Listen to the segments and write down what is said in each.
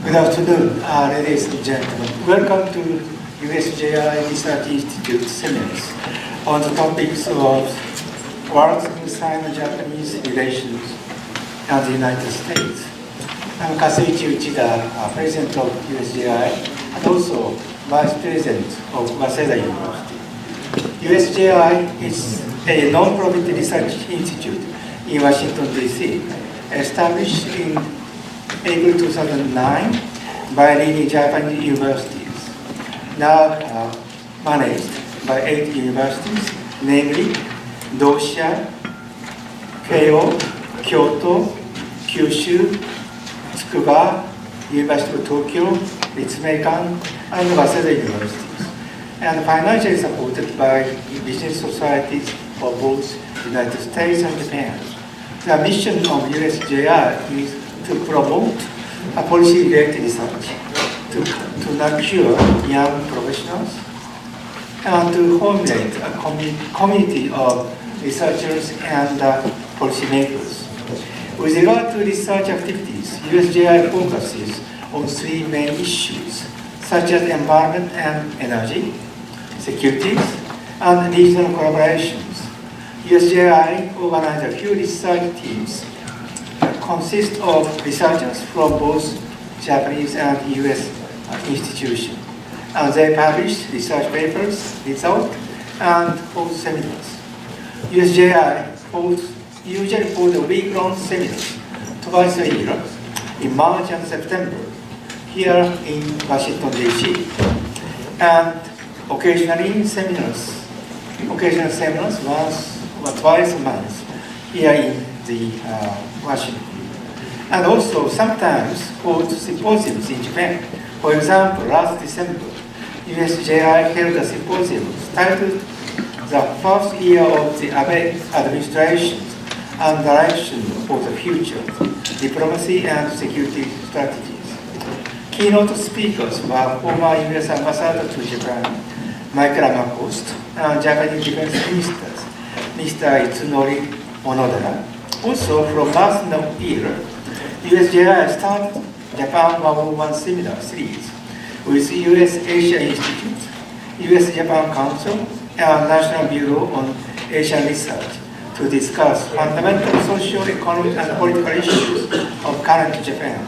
Good afternoon, ladies and gentlemen. Welcome to USJI Research Institute seminars on the topics of worsening Sino-Japanese relations and the United States. I'm Kakuei-Zhou Enlai, President of USJI and also Vice President of Waseda University. USJI is a non-profit research institute in Washington, D.C., established in April 2009 by leading Japanese universities, now managed by 8 universities, namely Dosha, Keio, Kyoto, Kyushu, Tsukuba, University of Tokyo, Ritsumeikan, and Waseda universities, and financially supported by business societies of both the United States and Japan. The mission of USJI is to promote a policy-related research, to nurture young professionals, and to formulate a community of researchers and policymakers. With regard to research activities, USJI focuses on 3 main issues, such as environment and energy, securities, and regional collaborations. USJI organized a few research teams that consist of researchers from both Japanese and US institutions. And they publish research papers, results, and hold seminars. USJI usually holds a week-long seminar twice a year, in March and September, here in Washington, D.C. And occasional seminars once or twice a month here in the Washington. And also sometimes hold symposiums in Japan. For example, last December, USJI held a symposium titled The First Year of the Abe Administration and Direction for the Future, Diplomacy and Security Strategies. Keynote speakers were former US Ambassador to Japan, Michael Amapost, and Japanese Defense Ministers, Mr. Itsunori Onodera. Also, from last year, USJI started Japan 101 seminar series with US Asia Institute, US Japan Council, and National Bureau on Asian Research to discuss fundamental social, economic, and political issues of current Japan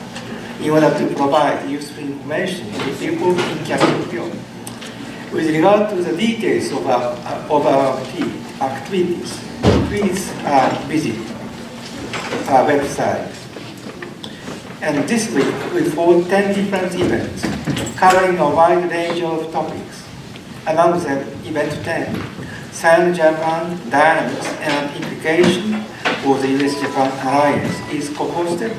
in order to provide useful information to people in Capitol. With regard to the details of our activities, please visit our website. And this week we hold 10 different events covering a wide range of topics. Among them, Event 10, Sino-Japan Dynamics and Implication for the US-Japan Alliance, is co-hosted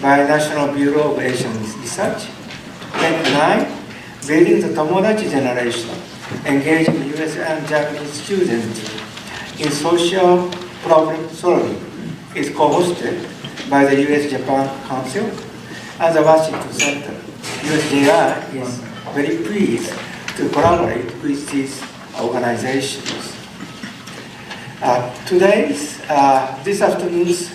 by National Bureau of Asian Research. Event 9, Building the Tomodachi Generation, engaging US and Japanese students in social problem solving, is co-hosted by the US-Japan Council and the Washington Center. USJI is very pleased to collaborate with these organizations. This afternoon's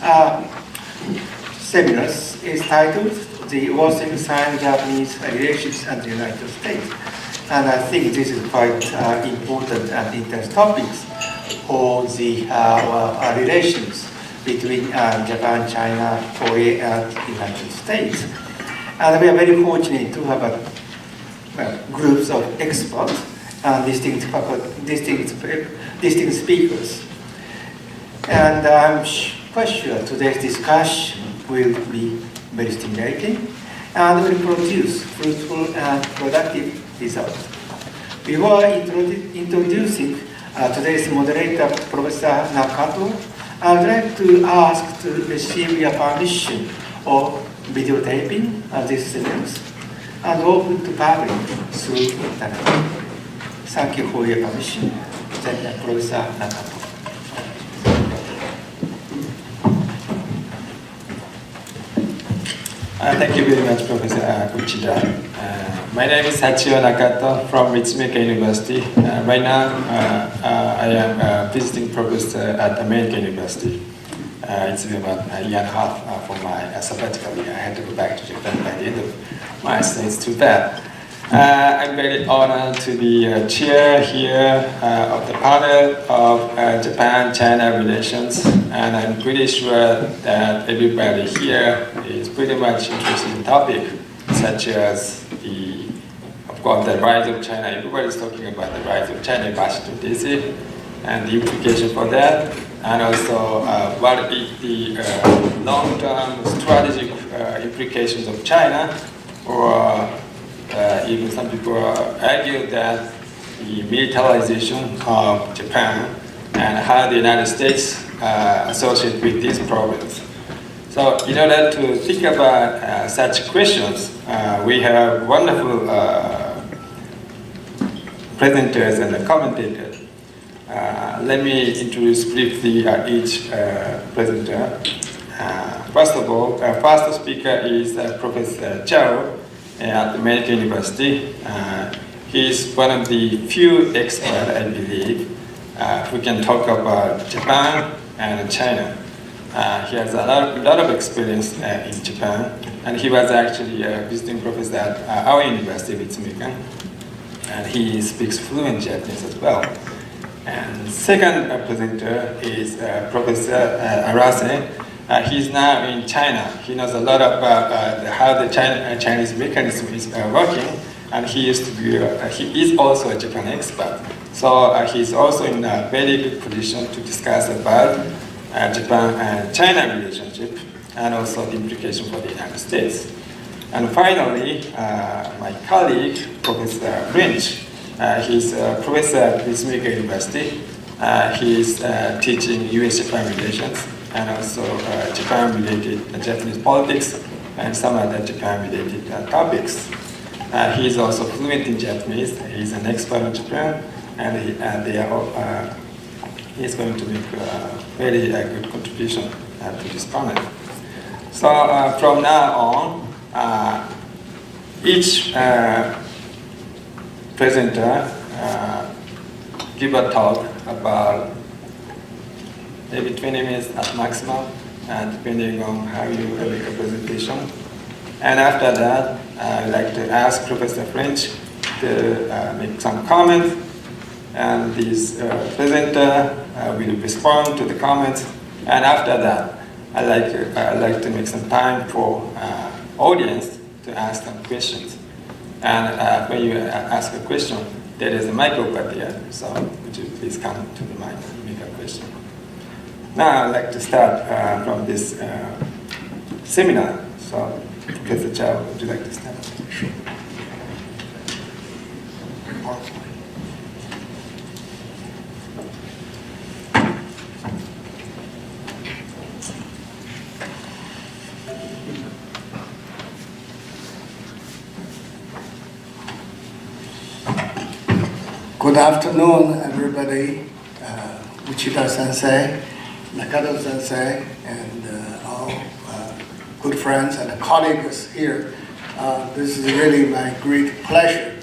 seminars is titled The Worsening Sino-Japanese Relations and the United States. And I think this is quite important and intense topics for the relations between Japan, China, Korea, and the United States. And we are very fortunate to have groups of experts and distinct speakers. And I'm quite sure today's discussion will be very stimulating and will produce fruitful and productive results. Before introducing today's moderator, Professor Nakato, I would like to ask to receive your permission of videotaping these seminars and open to public through internet. Thank you for your permission. Then Professor Nakato. Thank you very much, Professor Uchida. My name is Sachio Nakato from Ritsumeikan University. Right now, I am a visiting professor at American University. It's been about a year and a half for my sabbatical year. I had to go back to Japan by the end of milestones to that. I'm very honored to be chair here of the panel of Japan-China relations, and I'm pretty sure that everybody here is pretty much interested in topic such as of course, the rise of China. Everybody's talking about the rise of China in Washington DC and the implication for that, and also what is the long-term strategic implications of China, or even some people argue that the militarization of Japan and how the United States associate with these problems. So in order to think about such questions, we have wonderful presenters and commentators. Let me introduce briefly each presenter. First of all, first speaker is Professor Zhou at American University. He is one of the few experts, I believe, who can talk about Japan and China. He has a lot of experience in Japan, and he was actually a visiting professor at our university, Worsening, and he speaks fluent Japanese as well. And second presenter is Professor Arase. He's now in China. He knows a lot about how the Chinese mechanism is working, and he is also a Japan expert. So he's also in a very good position to discuss about Japan and China relationship, and also the implication for the United States. And finally, my colleague, Professor Lynch. He's a professor at Worsening University. He's teaching US-Japan relations, and also Japan-related Japanese politics, and some other Japan-related topics. He is also fluent in Japanese. He's an expert in Japan, and he's going to make a very good contribution to this panel. So from now on, each presenter give a talk about maybe 20 minutes at maximum, depending on how you make a presentation. And after that, I'd like to ask Professor French to make some comments, and this presenter will respond to the comments. And after that, I'd like to make some time for audience to ask some questions. And when you ask a question, there is a mic over there, so would you please come to the mic and make a question. Now I'd like to start from this seminar. So, Professor Zhou, would you like to start? Sure. Good afternoon, everybody. Uchida-sensei, Nakato-sensei, and all good friends and colleagues here. This is really my great pleasure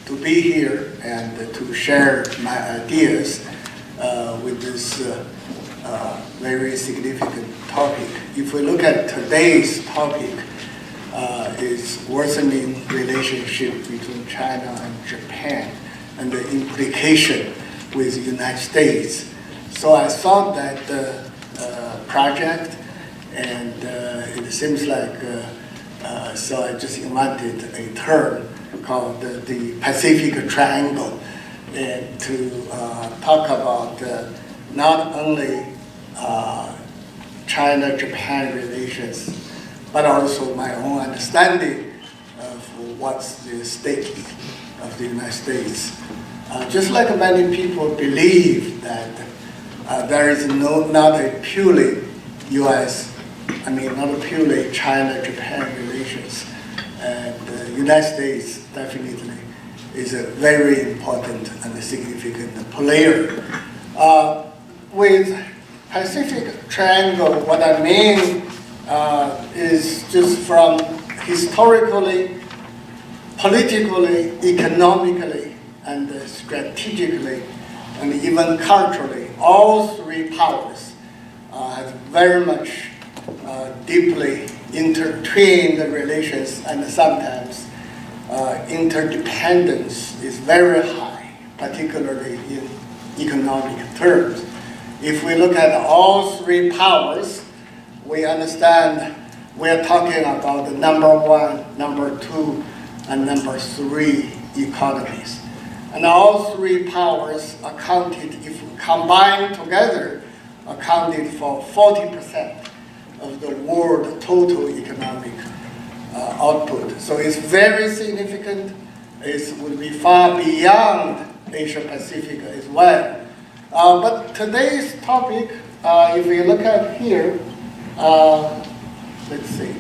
to be here and to share my ideas with this very significant topic. If we look at today's topic, is worsening relationship between China and Japan, and the implication with the United States. So I thought that project, and it seems like, so I just invented a term called the Pacific Triangle, and to talk about not only China-Japan relations, but also my own understanding of what's the stake of the United States. Just like many people believe that there is not a purely not a purely China-Japan relations, and the United States definitely is a very important and significant player. With Pacific Triangle, what I mean is just from historically, politically, economically, and strategically, and even culturally, all three powers have very much deeply intertwined relations, and sometimes interdependence is very high, particularly in economic terms. If we look at all three powers, we understand we're talking about the number one, number two, and number three economies. And all three powers accounted, if combined together, accounted for 40% of the world total economic output. So it's very significant. It will be far beyond Asia Pacific as well. But today's topic, if we look at here, let's see.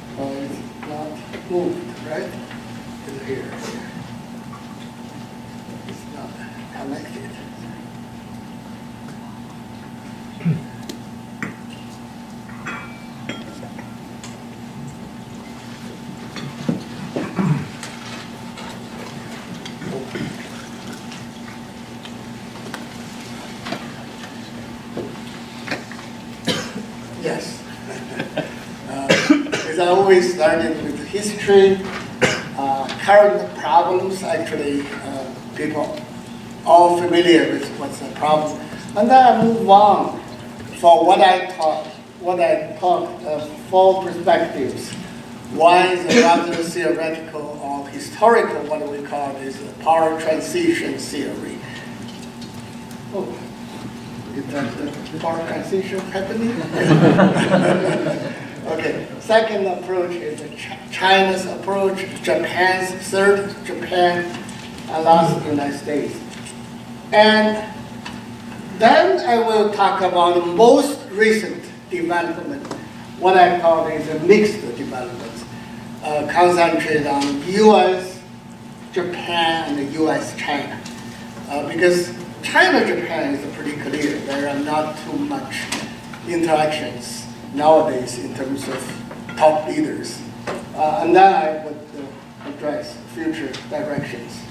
It's not moved, right? It's here. It's not connected. Yes. As I always started with history, current problems, actually, people all familiar with what's the problem. And then I move on for what I taught four perspectives. One is a rather theoretical or historical, what we call this power transition theory. Oh. Is that the power transition happening? Okay. Second approach is China's approach, Japan's third, Japan, and last United States. And then I will talk about the most recent development, what I call is a mixed development, concentrate on U.S., Japan, and U.S.-China. Because China-Japan is pretty clear. There are not too much interactions nowadays in terms of top leaders. And then I would address future directions.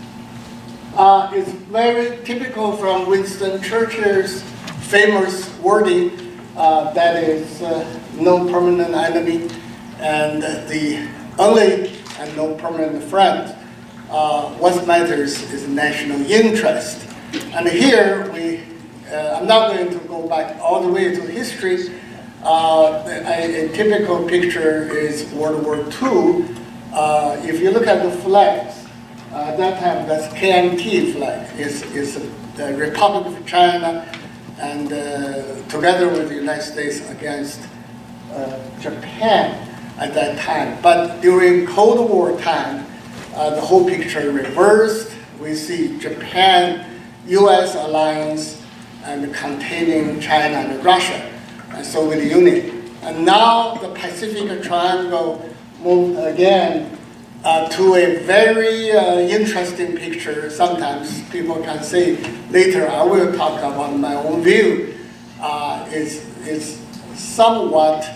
It's very typical from Winston Churchill's famous wording that is no permanent enemy and the only and no permanent friend. What matters is national interest. And here, I'm not going to go back all the way to history. A typical picture is World War II. If you look at the flags, at that time, that's KMT flag. It's the Republic of China, and together with the United States against Japan at that time. But during Cold War time, the whole picture reversed. We see Japan, U.S. alliance, and containing China and Russia, and Soviet Union. And now the Pacific Triangle moved again to a very interesting picture. Sometimes people can say, later I will talk about my own view. It's somewhat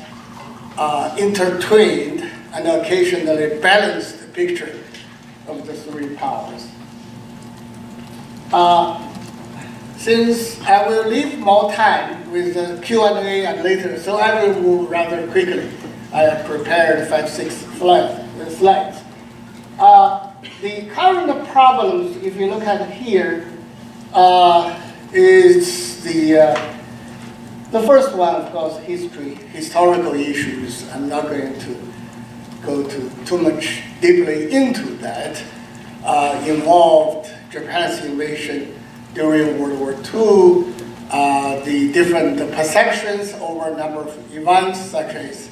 intertwined and occasionally balanced picture of the three powers. Since I will leave more time with the Q&A and later, so I will move rather quickly. I have prepared 5-6 slides. The current problems, if you look at here, is the first one, of course, historical issues. I'm not going to go too much deeply into that. Involved Japan's invasion during World War II, the different perceptions over a number of events, such as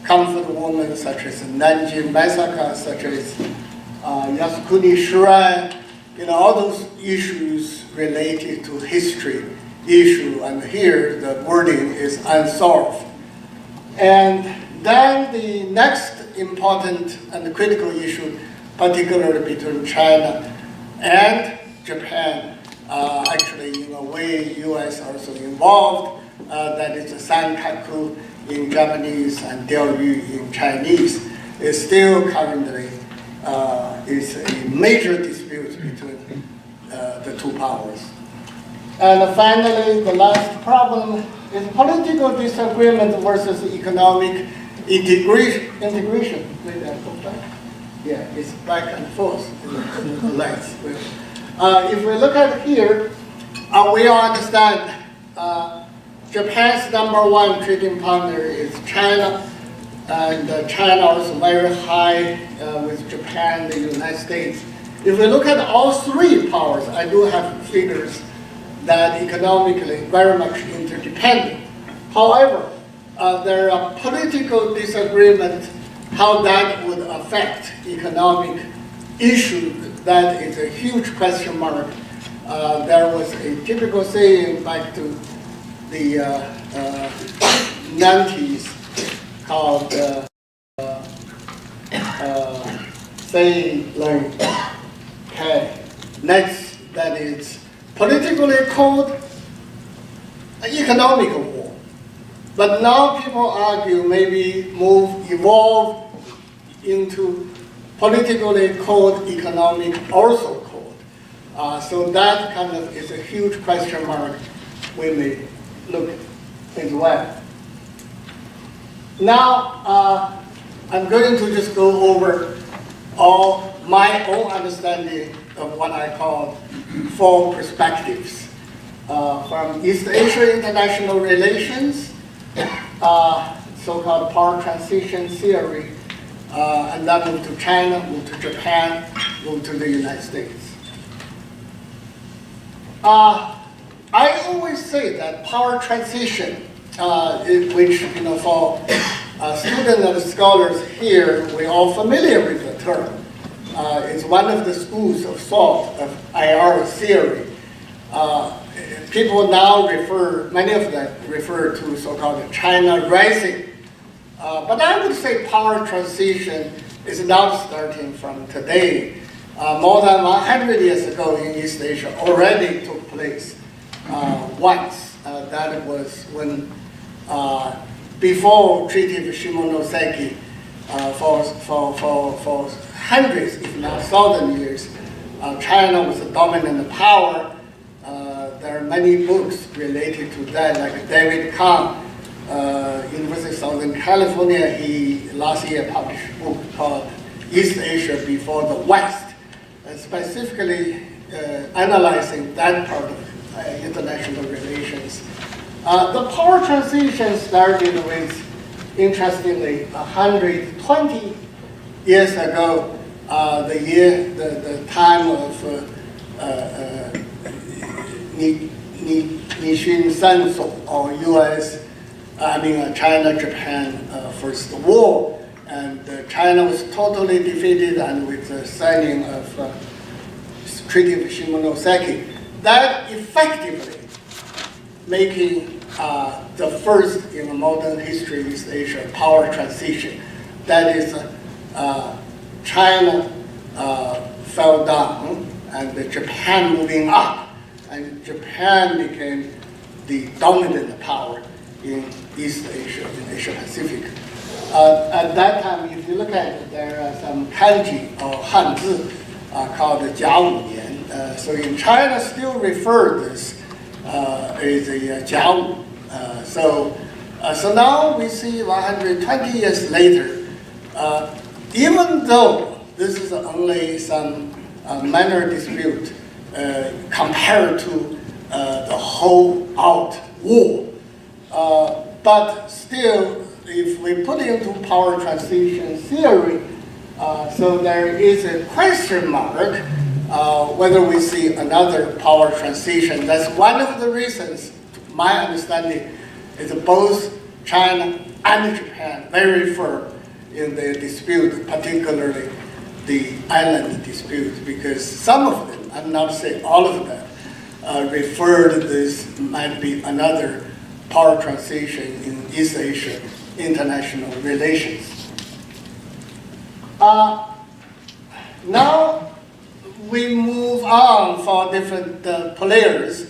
comfort woman, such as Nanjing massacre, such as Yasukuni shrine, all those issues related to history issue, and here the wording is unsolved. And then the next important and critical issue, particularly between China and Japan, actually in a way U.S. also involved, that is the Senkaku in Japanese and Diaoyu in Chinese, is still currently is a major dispute between the two powers. And finally, the last problem is political disagreement versus economic integration. Maybe I go back. Yeah, it's back and forth. Lights. If we look at here, we all understand Japan's #1 trading partner is China, and China is very high with Japan, the United States. If we look at all three powers, I do have figures that economically very much interdependent. However, there are political disagreements how that would affect economic issues. That is a huge question mark. There was a typical saying back to the 90s called saying like, okay, next that is politically called economic war. But now people argue maybe evolve into politically called economic also called. So that kind of is a huge question mark we may look as well. Now, I'm going to just go over all my own understanding of what I call 4 perspectives. From East Asia international relations, so-called power transition theory, and then move to China, move to Japan, move to the United States. I always say that power transition, which for students and scholars here, we're all familiar with the term. It's one of the schools of thought of IR theory. People now many of them refer to so-called China Rising. But I would say power transition is not starting from today. More than 100 years ago in East Asia already took place once. That was when, before Treaty of Shimonoseki, for hundreds, if not 1,000 years, China was a dominant power. There are many books related to that, like David Kahn, University of Southern California, he last year published a book called East Asia Before the West, specifically analyzing that part of international relations. The power transition started with, interestingly, 120 years ago, the time of Nishin Sanso, or China-Japan First War, and China was totally defeated, and with the signing of Treaty of Shimonoseki, that effectively making the first in modern history East Asia power transition. That is, China fell down, and Japan moving up, and Japan became the dominant power in East Asia, in Asia Pacific. At that time, if you look at it, there are some kanji or Hanzi called Jiang-Koizumi. So in China, still refer this as a Jiang. So now we see 120 years later, even though this is only some minor dispute compared to the whole out war, but still, if we put into power transition theory, so there is a question mark whether we see another power transition. That's one of the reasons, my understanding, is both China and Japan very firm in the dispute, particularly the island dispute, because some of them, I'm not saying all of them, referred this might be another power transition in East Asia international relations. Now we move on for different players.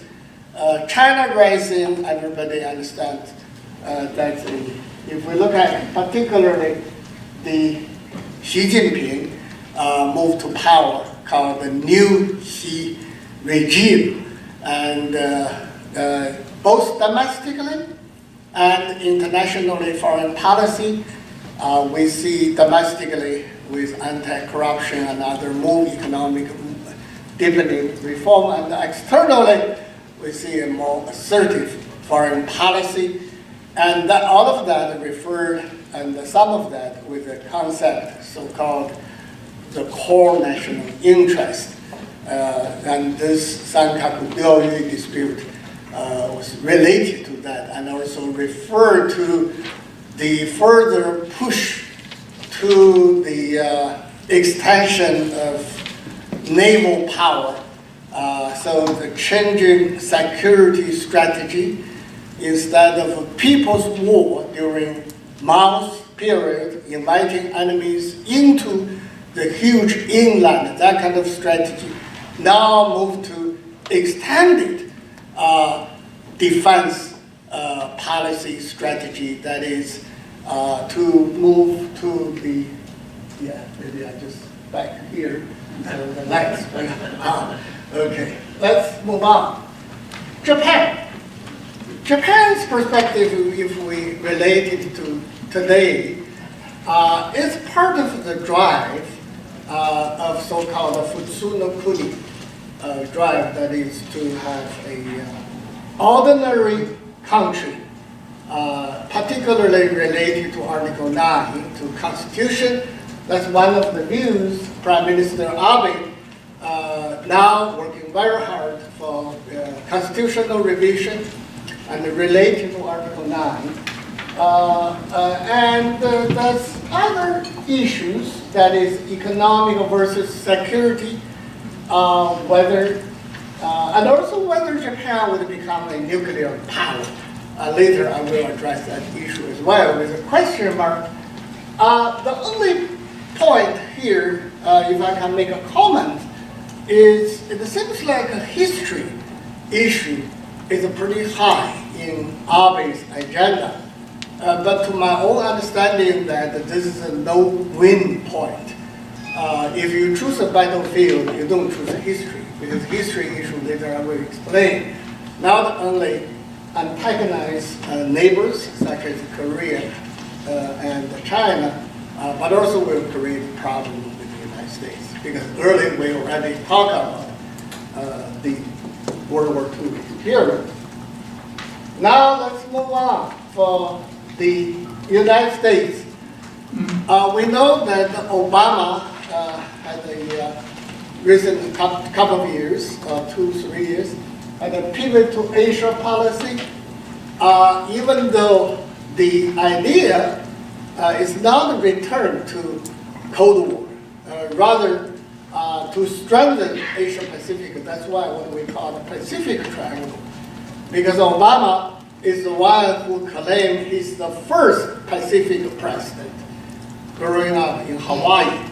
China Rising, everybody understands that if we look at particularly the Xi Jinping move to power, called the New Xi regime, and both domestically And internationally, foreign policy, we see domestically with anti-corruption and other more economic deepening reform, and externally, we see a more assertive foreign policy. And that, all of that referred, and some of that with the concept so-called the core national interest. And this Senkaku Diaoyu dispute was related to that, and also referred to the further push to the extension of naval power. So the changing security strategy, instead of a people's war during Mao's period, inviting enemies into the huge inland, that kind of strategy, now move to extended defense policy strategy, that is to move to the, maybe I just back here, so the next one. Okay, let's move on. Japan. Japan's perspective, if we relate it to today, is part of the drive of so-called Futsunokuni drive, that is to have a ordinary country, particularly related to Article 9, to Constitution. That's one of the views. Prime Minister Abe now working very hard for constitutional revision and related to Article 9. And there's other issues, that is economic versus security, whether, and also whether Japan would become a nuclear power. Later I will address that issue as well with a question mark. The only point here, if I can make a comment, is it seems like a history issue is pretty high in Abe's agenda. But to my own understanding, that this is a no-win point. If you choose a battlefield, you don't choose a history, because history issue later I will explain not only antagonize neighbors such as Korea and China, but also will create a problem with the United States. Because earlier we already talked about the World War II period. Now let's move on for the United States. We know that Obama had a recent couple of years, 2-3 years, had a pivot to Asia policy, even though the idea is not a return to Cold War, rather to strengthen Asia Pacific. That's why what we call the Pacific Triangle, because Obama is the one who claimed he's the first Pacific president growing up in Hawaii.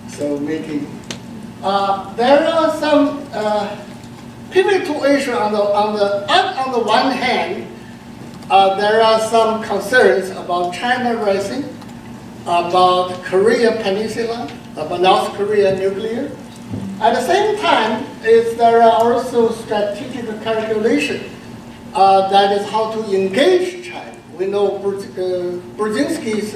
So making, there are some pivot to Asia on the one hand. There are some concerns about China rising, about Korea Peninsula, about North Korea nuclear. At the same time, there are also strategic calculations. That is how to engage China. We know Brzezinski's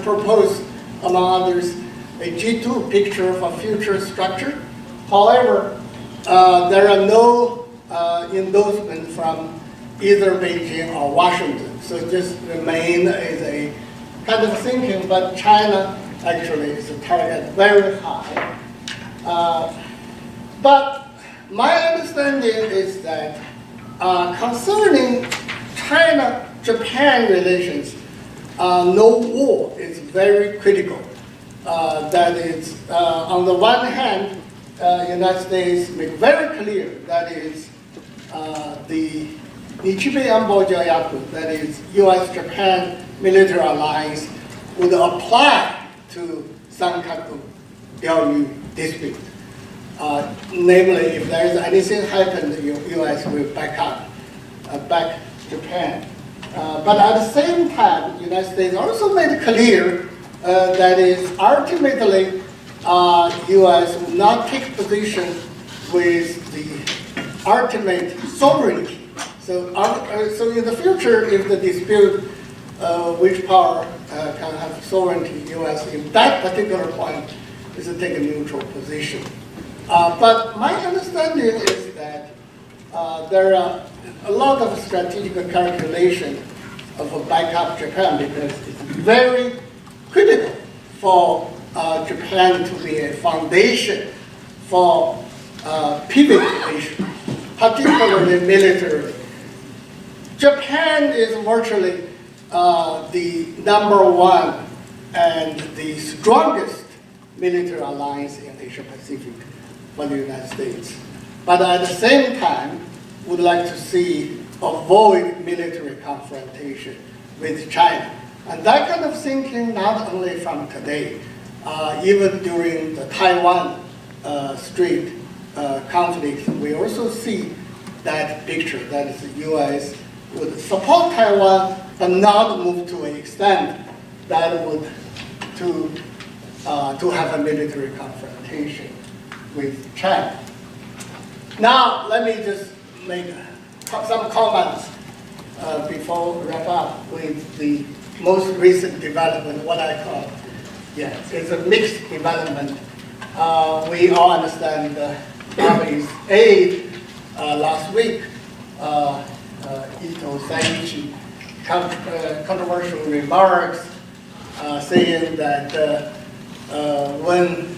proposed, among others, a G2 picture of a future structure. However, there are no endorsements from either Beijing or Washington. So it just remains as a kind of thinking, but China actually is a target very high. But my understanding is that concerning China-Japan relations, no war is very critical. That is, on the one hand, United States make very clear that is the Nichibe Anbo Joyaku, that is U.S.-Japan military alliance, would apply to Senkaku Diaoyu dispute. Namely, if there is anything happen, the U.S. will back Japan. But at the same time, the United States also made clear that is ultimately U.S. will not take position with the ultimate sovereignty. So in the future, if the dispute which power can have sovereignty, U.S. in that particular point is to take a neutral position. But my understanding is that there are a lot of strategic calculation of a backup Japan because it's very critical for Japan to be a foundation for pivot Asia, particularly militarily. Japan is virtually the #1 and the strongest military alliance in Asia Pacific for the United States. But at the same time, would like to see avoid military confrontation with China. And that kind of thinking not only from today, even during the Taiwan Strait conflict, we also see that picture that is the U.S. would support Taiwan, but not move to an extent that would to have a military confrontation with China. Now, let me just make some comments before we wrap up with the most recent development, what I call, it's a mixed development. We all understand Abe's aide last week, Ito Saiichi, controversial remarks saying that when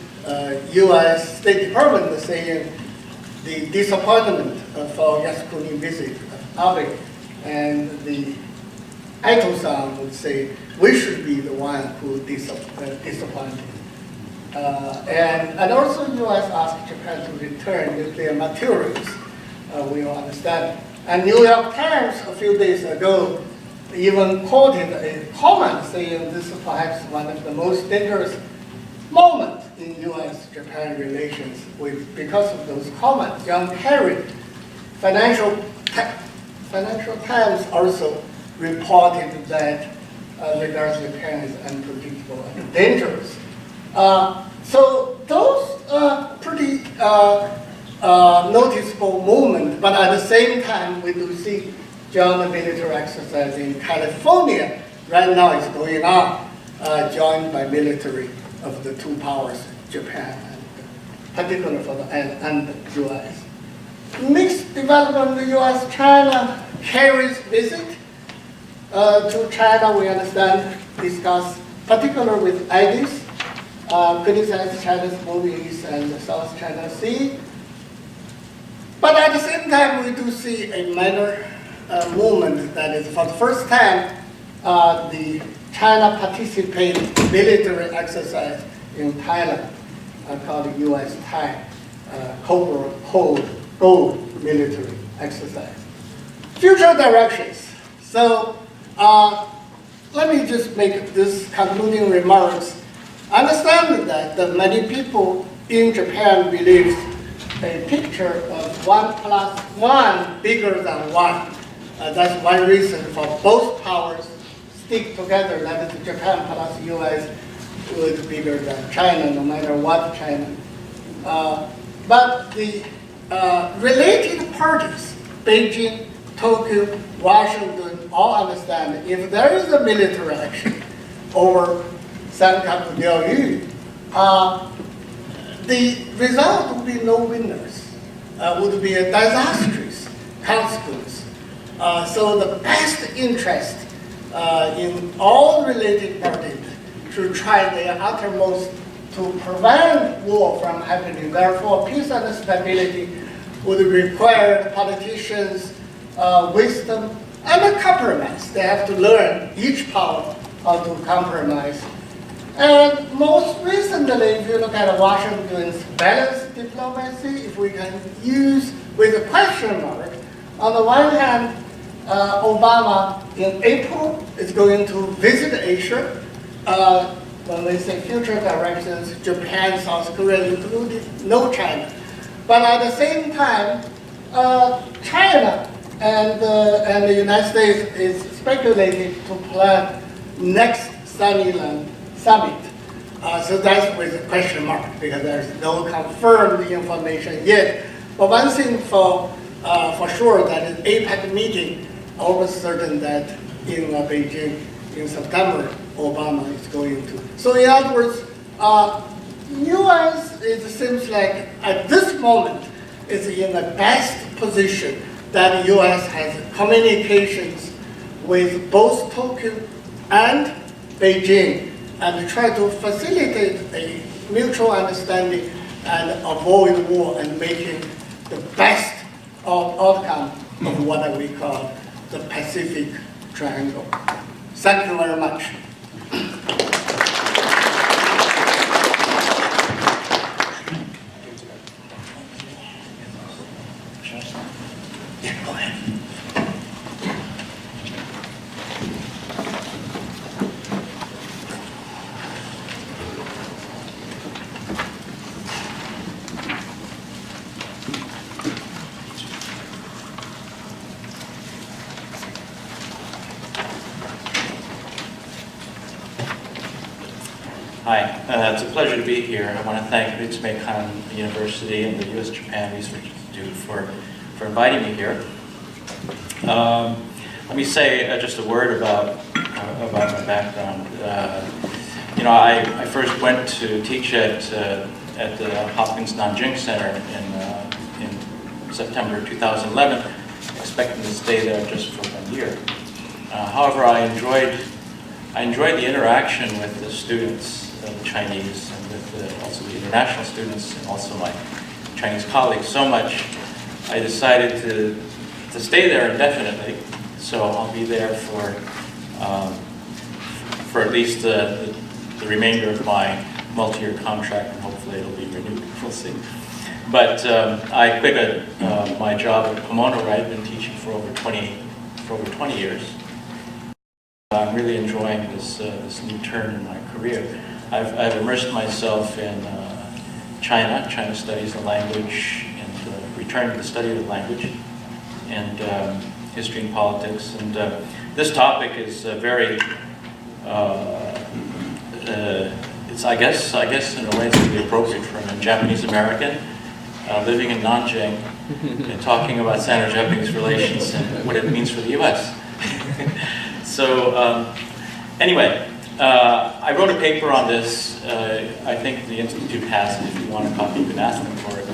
U.S. State Department was saying the disappointment for Yasukuni visit of Abe, and the Ito-san would say we should be the one who disappointed. And also U.S. asked Japan to return nuclear materials. We all understand. And New York Times a few days ago even quoted a comment saying this is perhaps one of the most dangerous moments in U.S.-Japan relations because of those comments. John Kerry, Financial Times also reported that regards Japan is unpredictable and dangerous. So those are pretty noticeable movement, but at the same time, we do see joint military exercise in California right now is going on, joined by military of the two powers, Japan and particularly for the and the U.S. Mixed development in the U.S.-China. Kerry's visit to China, we understand, discuss particularly with IDs, criticize China's movies and the South China Sea. But at the same time, we do see a minor movement that is for the first time, the China participated military exercise in Thailand called the U.S.-Thai Gold military exercise. Future directions. So let me just make this concluding remarks. Understand that many people in Japan believe a picture of 1 + 1 bigger than 1. That's one reason for both powers stick together, that is Japan plus US would be bigger than China, no matter what China. But the related parties, Beijing, Tokyo, Washington, all understand if there is a military action over Senkaku Diaoyu, the result would be no winners, would be a disastrous consequence. So the best interest in all related parties to try their uttermost to prevent war from happening. Therefore, peace and stability would require politicians' wisdom and a compromise. They have to learn each power how to compromise. And most recently, if you look at Washington's balanced diplomacy, if we can use with a question mark, on the one hand, Obama in April is going to visit Asia. When we say future directions, Japan, South Korea included, no China. But at the same time, China and the United States is speculated to plan next Sunnyland summit. So that's with a question mark because there's no confirmed information yet. But one thing for for sure that an APEC meeting, almost certain that in Beijing in September, Obama is going to. So in other words, U.S. it seems like at this moment is in the best position that U.S. has communications with both Tokyo and Beijing and try to facilitate a mutual understanding and avoid war and making the best outcome of what we call the Pacific Triangle. Thank you very much. Yeah, go ahead. Hi, it's a pleasure to be here. I want to thank Ritsumeikan University and the USJI Research Institute for inviting me here. Let me say just a word about my background. I first went to teach at the Hopkins Nanjing Center in September 2011, expecting to stay there just for 1 year. However, I enjoyed the interaction with the students, the Chinese, and with also the international students, and also my Chinese colleagues so much, I decided to stay there indefinitely. So I'll be there for at least the remainder of my multi-year contract, and hopefully it'll be renewed. We'll see. But I quit my job at Pomona, where I've been teaching for over 20 years. I'm really enjoying this new turn in my career. I've immersed myself in China studies, the language, and returning to the study of the language, and history and politics. And this topic is very, it's I guess in a way it's really appropriate for a Japanese American living in Nanjing and talking about Sino-Japanese relations and what it means for the U.S. So anyway, I wrote a paper on this. I think the Institute has it. If you want a copy, you can ask them for it.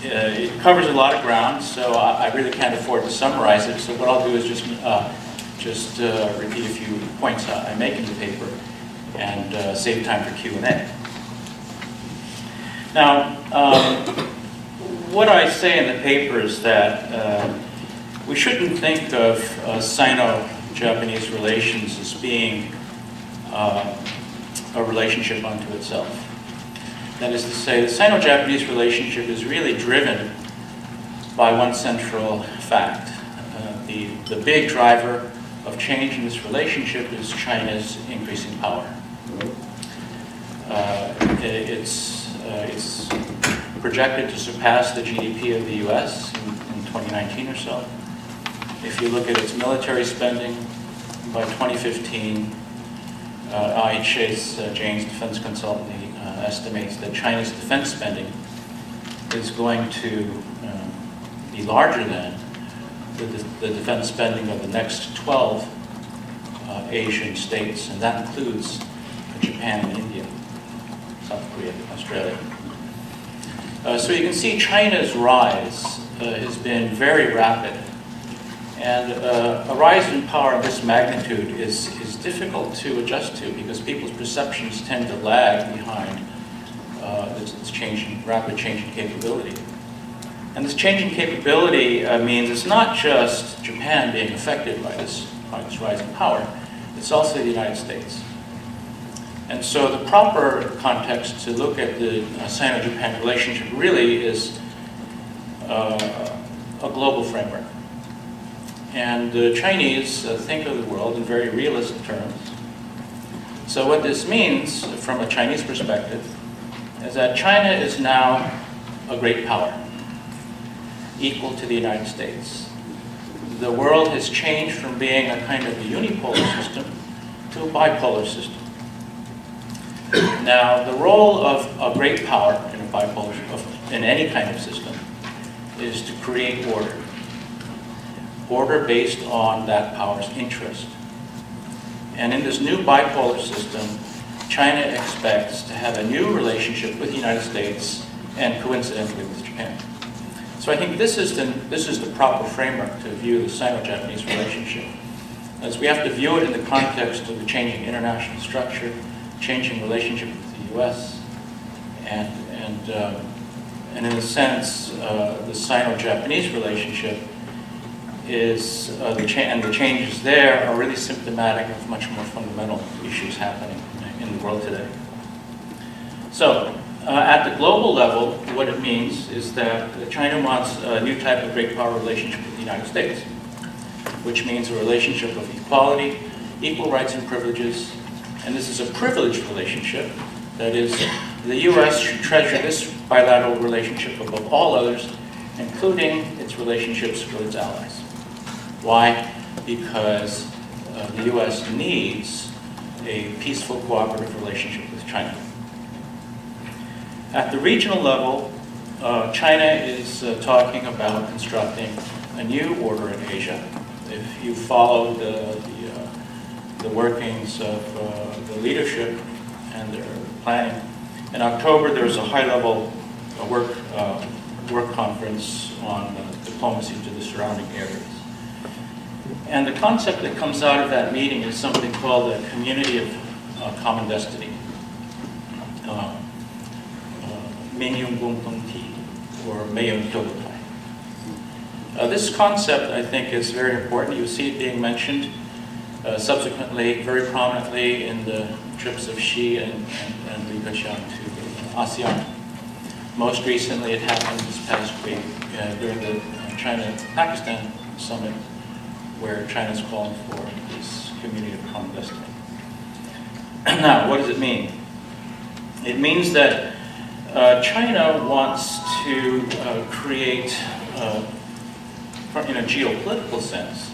It covers a lot of ground, so I really can't afford to summarize it. So what I'll do is just repeat a few points I make in the paper and save time for Q&A. Now, what I say in the paper is that we shouldn't think of Sino-Japanese relations as being a relationship unto itself. That is to say, the Sino-Japanese relationship is really driven by one central fact. The big driver of change in this relationship is China's increasing power. It's projected to surpass the GDP of the US in 2019 or so. If you look at its military spending, by 2015, IHS, Jane's defense consultant, estimates that China's defense spending is going to be larger than the defense spending of the next 12 Asian states, and that includes Japan and India, South Korea, Australia. So you can see China's rise has been very rapid. And a rise in power of this magnitude is difficult to adjust to because people's perceptions tend to lag behind this rapid change in capability. And this change in capability means it's not just Japan being affected by this rise in power, it's also the United States. And so the proper context to look at the Sino-Japan relationship really is a global framework. And the Chinese think of the world in very realistic terms. So what this means, from a Chinese perspective, is that China is now a great power, equal to the United States. The world has changed from being a kind of a unipolar system to a bipolar system. Now, the role of a great power in a bipolar, in any kind of system, is to create order. Order based on that power's interest. And in this new bipolar system, China expects to have a new relationship with the United States and coincidentally with Japan. So I think this is the proper framework to view the Sino-Japanese relationship, as we have to view it in the context of the changing international structure, changing relationship with the U.S., and in a sense, the Sino-Japanese relationship is the changes there are really symptomatic of much more fundamental issues happening in the world today. So, at the global level, what it means is that China wants a new type of great power relationship with the United States, which means a relationship of equality, equal rights and privileges, and this is a privileged relationship. That is, the U.S. should treasure this bilateral relationship above all others, including its relationships with its allies. Why? Because the U.S. needs a peaceful, cooperative relationship with China. At the regional level, China is talking about constructing a new order in Asia. If you follow the workings of the leadership and their planning, in October there was a high-level work conference on diplomacy to the surrounding areas. And the concept that comes out of that meeting is something called a community of common destiny. Menyung Gongtongti, or Meiyun Kyogotai. This concept, I think, is very important. You see it being mentioned subsequently, very prominently, in the trips of Xi and Li Keqiang to ASEAN. Most recently, it happened this past week during the China-Pakistan summit, where China is calling for this community of common destiny. Now, what does it mean? It means that China wants to create, in a geopolitical sense,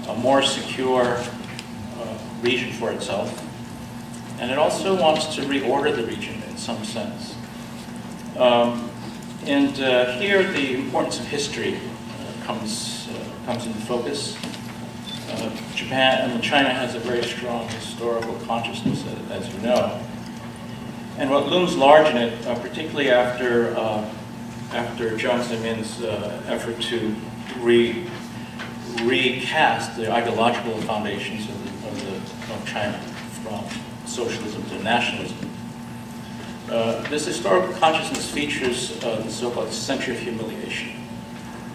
a more secure region for itself, and it also wants to reorder the region in some sense. Here, the importance of history comes into focus. China has a very strong historical consciousness, as you know. And what looms large in it, particularly after Jiang Zemin's effort to recast the ideological foundations of China from socialism to nationalism. This historical consciousness features the so-called century of humiliation,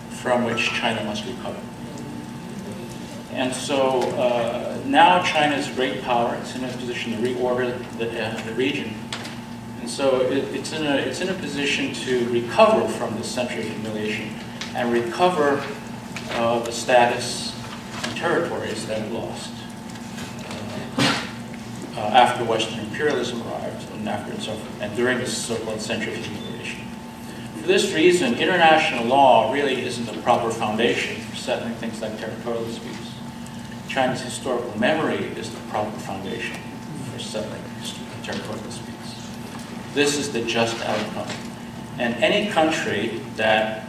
from which China must recover. And so now China is a great power. It's in a position to reorder the region. And so it's in a position to recover from this century of humiliation and recover the status and territories that it lost after Western imperialism arrived and during this so-called century of humiliation. For this reason, international law really isn't the proper foundation for settling things like territorial disputes. China's historical memory is the proper foundation for settling territorial disputes. This is the just outcome. And any country that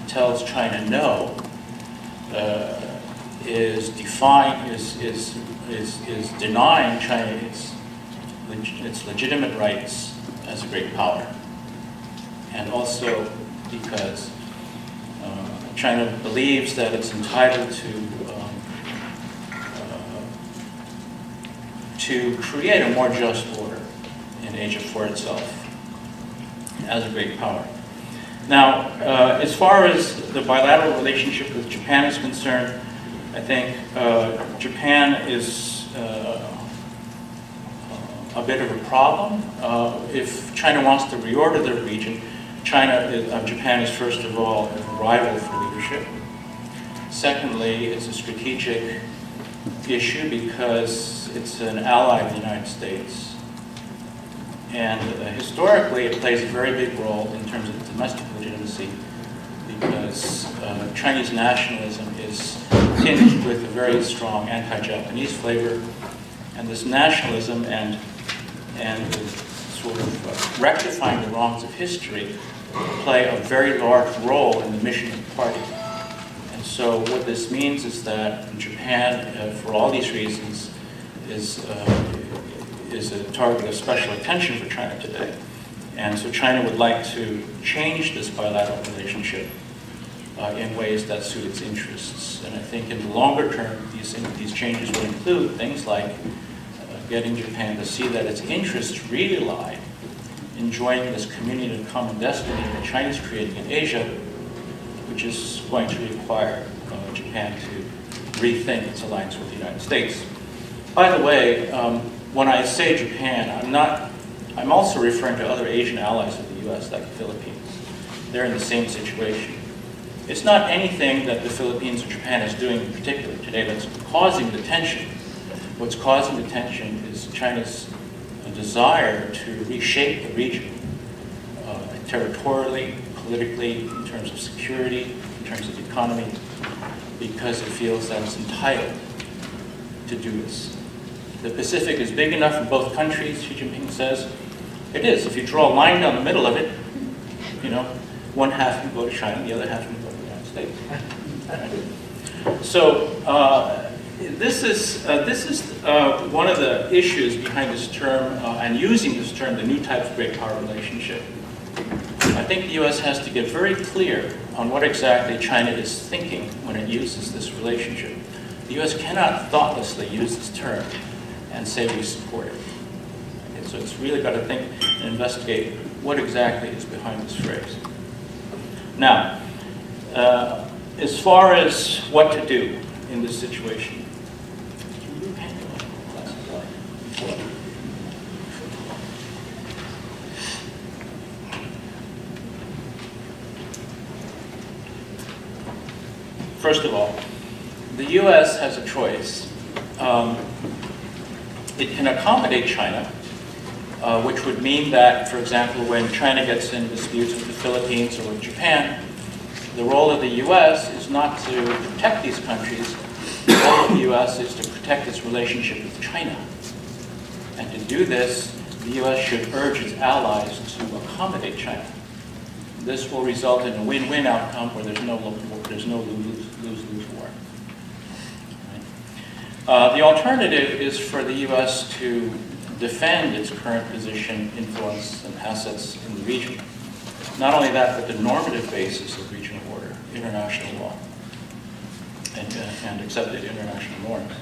tells China no is denying China its legitimate rights as a great power. And also because China believes that it's entitled to create a more just order in Asia for itself as a great power. Now, as far as the bilateral relationship with Japan is concerned, I think Japan is a bit of a problem. If China wants to reorder the region, Japan is first of all a rival for leadership. Secondly, it's a strategic issue because it's an ally of the United States. And historically, it plays a very big role in terms of domestic legitimacy because Chinese nationalism is tinged with a very strong anti-Japanese flavor. And this nationalism and sort of rectifying the wrongs of history play a very large role in the mission of the party. And so what this means is that Japan, for all these reasons, is a target of special attention for China today. And so China would like to change this bilateral relationship in ways that suit its interests. And I think in the longer term, these changes will include things like getting Japan to see that its interests really lie in joining this community of common destiny that China is creating in Asia, which is going to require Japan to rethink its alliance with the United States. By the way, when I say Japan, I'm also referring to other Asian allies of the US, like the Philippines. They're in the same situation. It's not anything that the Philippines or Japan is doing in particular today that's causing the tension. What's causing the tension is China's desire to reshape the region territorially, politically, in terms of security, in terms of economy, because it feels that it's entitled to do this. The Pacific is big enough for both countries, Xi Jinping says. It is. If you draw a line down the middle of it, one half can go to China, the other half can go to the United States. Right? So this is one of the issues behind this term, and using this term, the new type of great power relationship. I think the U.S. has to get very clear on what exactly China is thinking when it uses this relationship. The U.S. cannot thoughtlessly use this term and say we support it. Okay, so it's really got to think and investigate what exactly is behind this phrase. Now, as far as what to do in this situation, first of all, the U.S. has a choice. It can accommodate China, which would mean that, for example, when China gets in disputes with the Philippines or with Japan, the role of the U.S. is not to protect these countries. The role of the U.S. is to protect its relationship with China. And to do this, the U.S. should urge its allies to accommodate China. This will result in a win-win outcome where there's no lose-lose war. Right? The alternative is for the U.S. to defend its current position, influence, and assets in the region. Not only that, but the normative basis of regional order, international law, and accepted international norms.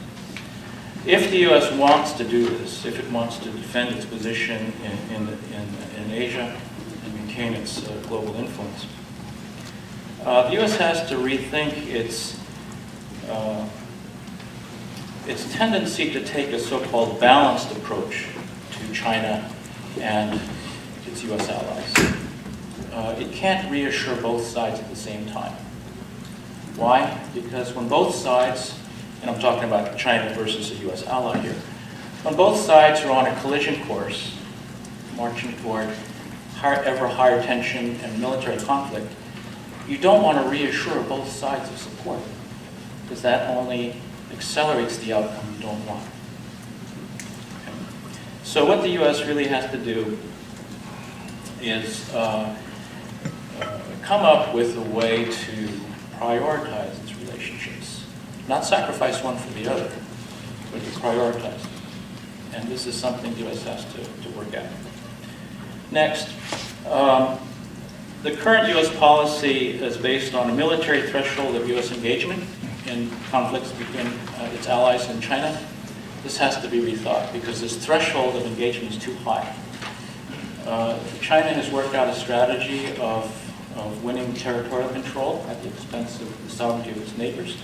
If the U.S. wants to do this, if it wants to defend its position in Asia and maintain its global influence, the U.S. has to rethink its tendency to take a so-called balanced approach to China and its U.S. allies. It can't reassure both sides at the same time. Why? Because when both sides, and I'm talking about China versus a U.S. ally here, when both sides are on a collision course, marching toward ever higher tension and military conflict, you don't want to reassure both sides of support, because that only accelerates the outcome you don't want. Okay. So what the U.S. really has to do is come up with a way to prioritize its relationships. Not sacrifice one for the other, but to prioritize. And this is something the U.S. has to work at. Next, the current U.S. policy is based on a military threshold of U.S. engagement in conflicts between its allies and China. This has to be rethought because this threshold of engagement is too high. China has worked out a strategy of winning territorial control at the expense of the sovereignty of its neighbors,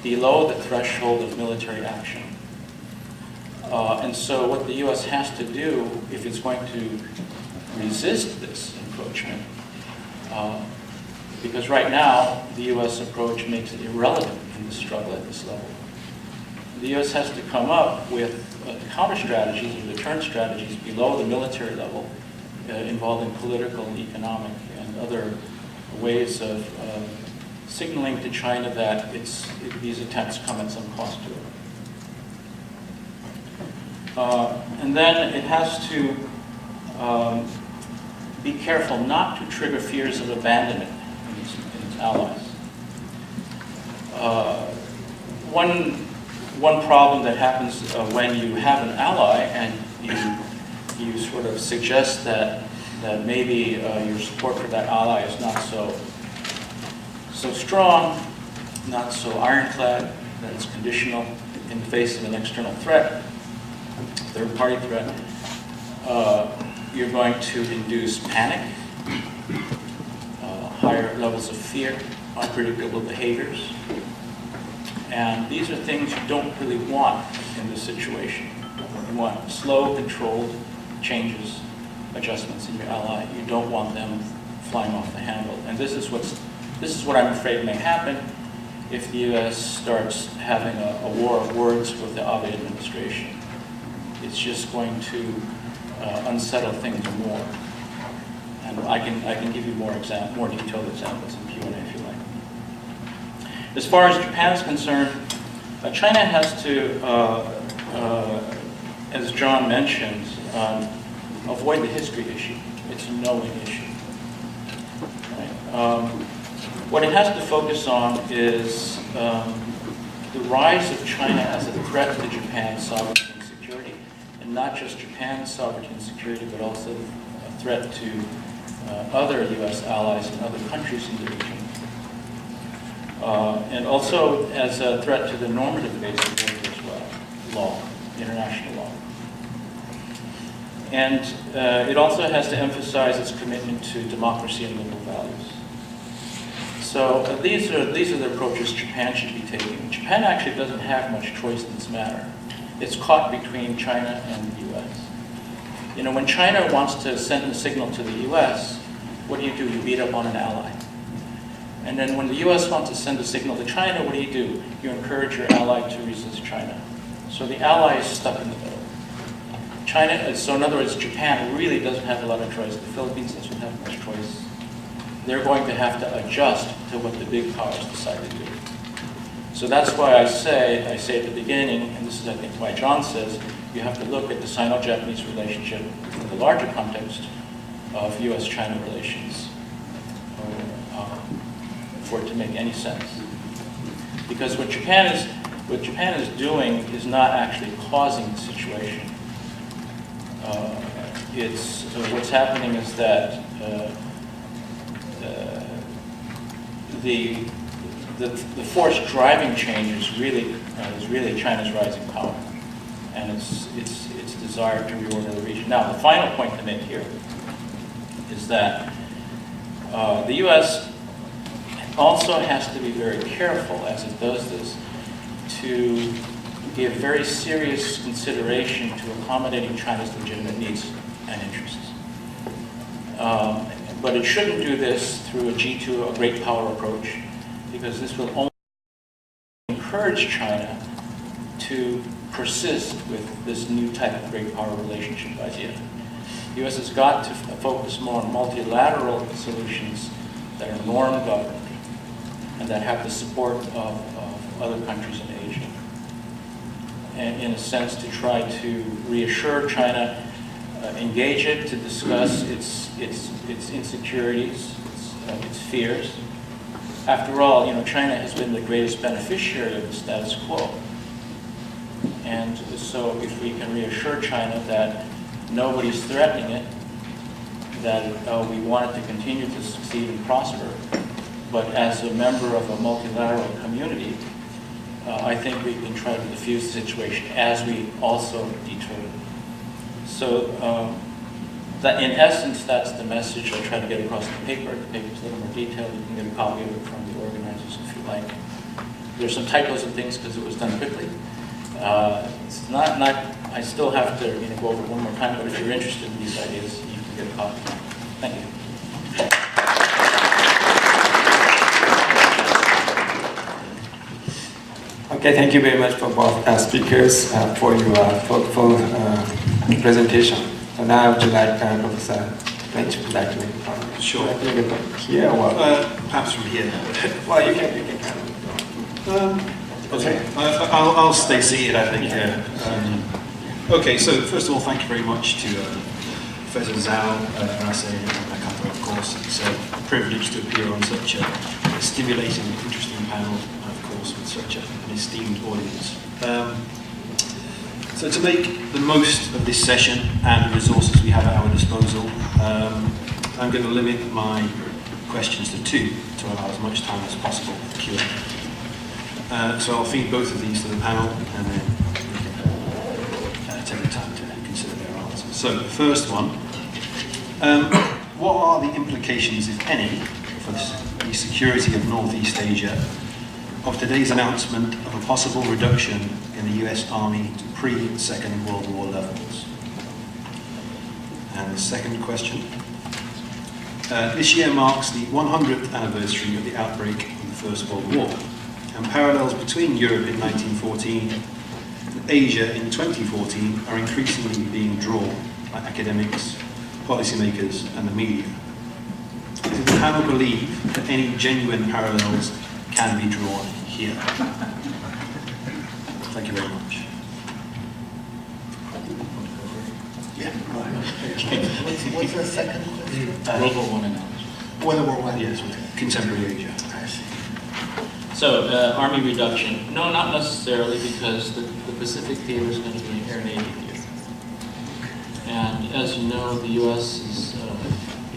below the threshold of military action. And so what the U.S. has to do, if it's going to resist this encroachment, because right now the U.S. approach makes it irrelevant in the struggle at this level. The U.S. has to come up with counter strategies and deterrent strategies below the military level, involving political, economic, and other ways of signaling to China that these attempts come at some cost to it. And then it has to be careful not to trigger fears of abandonment in its allies. One problem that happens when you have an ally and you sort of suggest that maybe your support for that ally is not so strong, not so ironclad, that it's conditional in the face of an external threat, third-party threat, you're going to induce panic, higher levels of fear, unpredictable behaviors. And these are things you don't really want in this situation. You want slow, controlled changes, adjustments in your ally. You don't want them flying off the handle. And this is what I'm afraid may happen if the U.S. starts having a war of words with the Abe administration. It's just going to unsettle things more. And I can give you more detailed examples in Q&A if you like. As far as Japan is concerned, China has to, as John mentioned, avoid the history issue. It's a knowing issue. Right? What it has to focus on is the rise of China as a threat to Japan's sovereignty and security, and not just Japan's sovereignty and security, but also a threat to other U.S. allies and other countries in the region. And also as a threat to the normative base of order as well, law, international law. And it also has to emphasize its commitment to democracy and liberal values. So these are the approaches Japan should be taking. Japan actually doesn't have much choice in this matter. It's caught between China and the U.S. You know, when China wants to send a signal to the U.S., what do? You beat up on an ally. And then when the U.S. wants to send a signal to China, what do? You encourage your ally to resist China. So the ally is stuck in the middle. So in other words, Japan really doesn't have a lot of choice. The Philippines doesn't have much choice. They're going to have to adjust to what the big powers decide to do. So that's why I say at the beginning, and this is I think why John says, you have to look at the Sino-Japanese relationship in the larger context of U.S.-China relations for it to make any sense. Because what Japan is doing is not actually causing the situation. What's happening is that the force driving change is really China's rising power, and its desire to reorder the region. Now, the final point to make here is that the U.S. also has to be very careful as it does this to give very serious consideration to accommodating China's legitimate needs and interests. But it shouldn't do this through a G2, a great power approach, because this will only encourage China to persist with this new type of great power relationship idea. The U.S. has got to focus more on multilateral solutions that are norm-governed and that have the support of other countries in Asia. And in a sense, to try to reassure China, engage it to discuss its insecurities, its fears. After all, China has been the greatest beneficiary of the status quo. And so if we can reassure China that nobody's threatening it, that we want it to continue to succeed and prosper, but as a member of a multilateral community, I think we can try to diffuse the situation as we also deter it. So that in essence, that's the message I try to get across the paper. The paper's a little more detailed. You can get a copy of it from the organizers if you like. There's some typos and things because it was done quickly. It's not. I still have to go over it one more time, but if you're interested in these ideas, you can get a copy. Thank you. Okay, thank you very much for both speakers for your thoughtful presentation. So now would you like Professor Lynch would like to make a comment? Sure. Here or Perhaps from here. well, you can kind of. Okay, I'll stay seated, I think. Okay, so first of all, thank you very much to Professor Zhou, Enlai, and It's a privilege to appear on such a stimulating, interesting panel, of course, with such an esteemed audience. So to make the most of this session and the resources we have at our disposal, I'm going to limit my questions to 2 to allow as much time as possible for Q&A. So I'll feed both of these to the panel and then we can take the time to consider their answers. So the first one, what are the implications, if any, for the security of Northeast Asia of today's announcement of a possible reduction in the US Army to pre-Second World War levels? And the second question. This year marks the 100th anniversary of the outbreak of the First World War, and parallels between Europe in 1914 and Asia in 2014 are increasingly being drawn by academics, policymakers, and the media. Does the panel believe that any genuine parallels can be drawn here? Thank you very much. Yeah, go ahead. What's the second question? World War I analogy. World War I. Yes, with contemporary Asia. I see. So, Army reduction. No, not necessarily, because the Pacific theater is going to be an air Navy theater. And as you know, the U.S. is,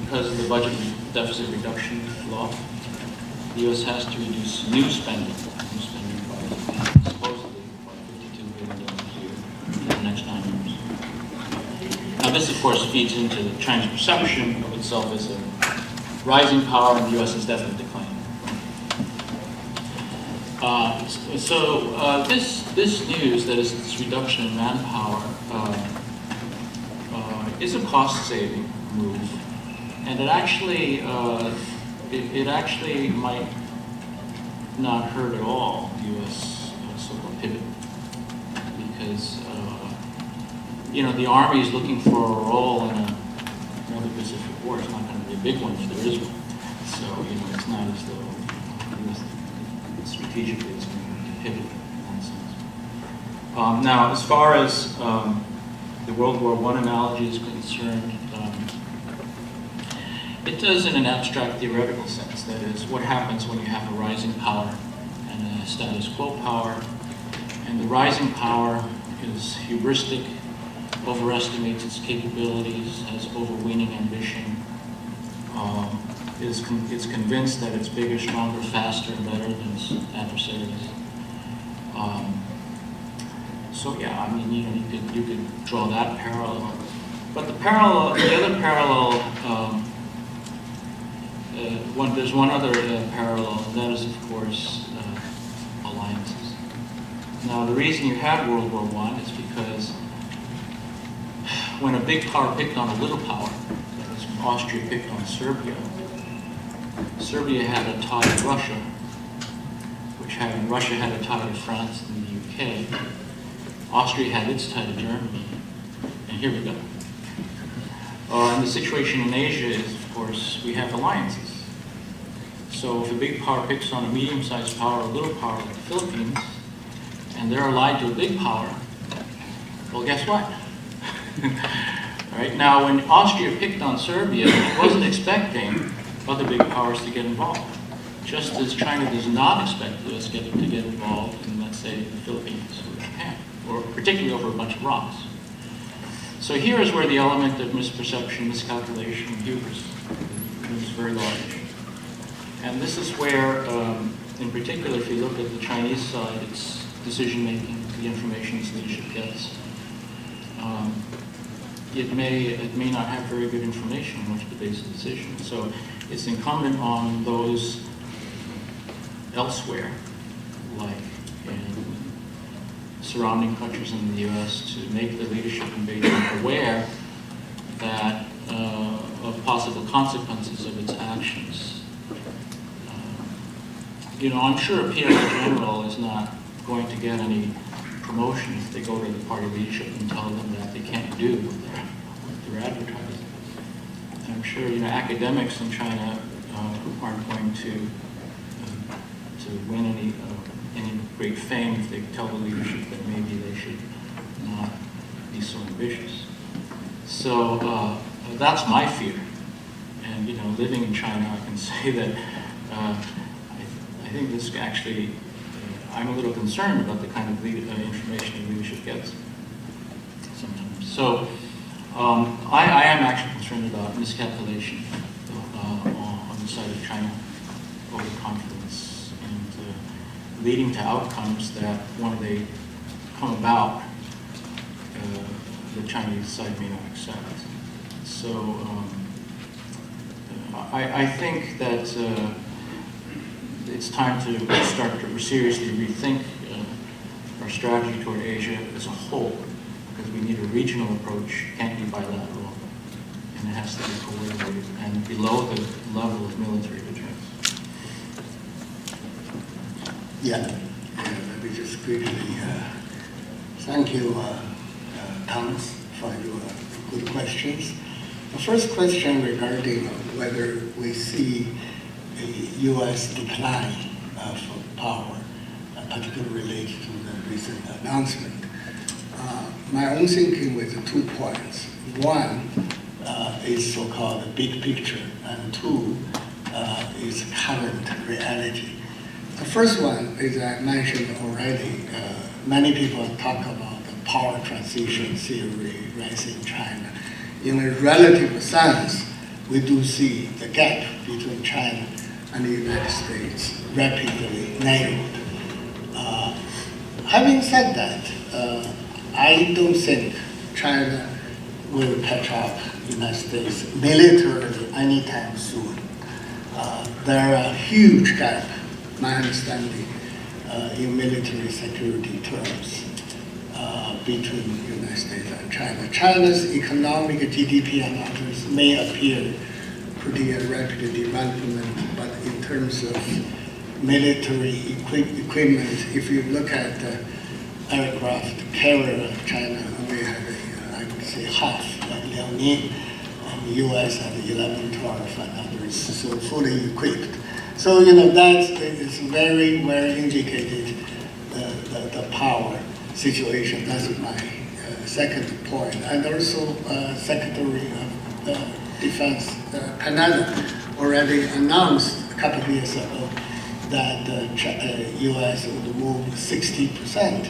because of the budget deficit reduction law, the U.S. has to reduce new spending by supposedly $52 billion a year in the next 9 years. Now, this, of course, feeds into the Chinese perception of itself as a rising power, and the U.S. is definitely declining. This news, that is this reduction in manpower, is a cost-saving move, and it actually might not hurt at all the U.S. Sort of pivot, because the Army is looking for a role in another Pacific War. It's not going to be a big one if there is one. So it's not as though strategically it's going to pivot in that sense. Now, as far as the World War I analogy is concerned, it does in an abstract theoretical sense. That is, what happens when you have a rising power and a status quo power, and the rising power is hubristic, overestimates its capabilities, has overweening ambition, is convinced that it's bigger, stronger, faster, and better than its adversaries. So yeah, I mean, you could draw that parallel. But the other parallel, there's one other parallel, and that is, of course, alliances. Now, the reason you had World War I is because when a big power picked on a little power, that is, when Austria picked on Serbia, Serbia had a tie to Russia, Russia had a tie to France and the UK. Austria had its tie to Germany, and here we go. And the situation in Asia is, of course, we have alliances. So if a big power picks on a medium-sized power or a little power like the Philippines, and they're allied to a big power, well, guess what? Right now, when Austria picked on Serbia, it wasn't expecting other big powers to get involved. Just as China does not expect the US to get involved in, let's say, the Philippines or Japan, or particularly over a bunch of rocks. So here is where the element of misperception, miscalculation, hubris is very large. And this is where, in particular, if you look at the Chinese side, its decision-making, the information its leadership gets, it may not have very good information on which to base a decision. So it's incumbent on those elsewhere, like in surrounding countries in the U.S., to make the leadership in Beijing aware that of possible consequences of its actions. I'm sure a PLA general is not going to get any promotion if they go to the party leadership and tell them that they can't do what they're advertising. And I'm sure academics in China aren't going to win any great fame if they tell the leadership that maybe they should not be so ambitious. So that's my fear. And living in China, I can say that I think this actually, I'm a little concerned about the kind of information leadership gets sometimes. So I am actually concerned about miscalculation on the side of China, overconfidence, and leading to outcomes that when they come about, the Chinese side may not accept. So I think that it's time to start to seriously rethink our strategy toward Asia as a whole, because we need a regional approach. It can't be bilateral, and it has to be coordinated and below the level of military deterrence. Yeah, let me just quickly thank you, Thomas, for your good questions. The first question regarding whether we see a U.S. decline of power, particularly related to the recent announcement. My own thinking with 2 points. One is so-called big picture, and 2 is current reality. The first one is I mentioned already, many people talk about the power transition theory rising in China. In a relative sense, we do see the gap between China and the United States rapidly narrowed. Having said that, I don't think China will catch up the United States militarily anytime soon. There are huge gaps, my understanding, in military security terms between the United States and China. China's economic GDP and others may appear pretty rapid development, but in terms of military equipment, if you look at the aircraft carrier of China, we have, I would say, half, like Liaoning, and the US have 11, 12, and others, so fully equipped. So, that is very well indicated, the power situation. That's my second point. And also, Secretary of Defense Canada already announced a couple of years ago that the U.S. would move 60%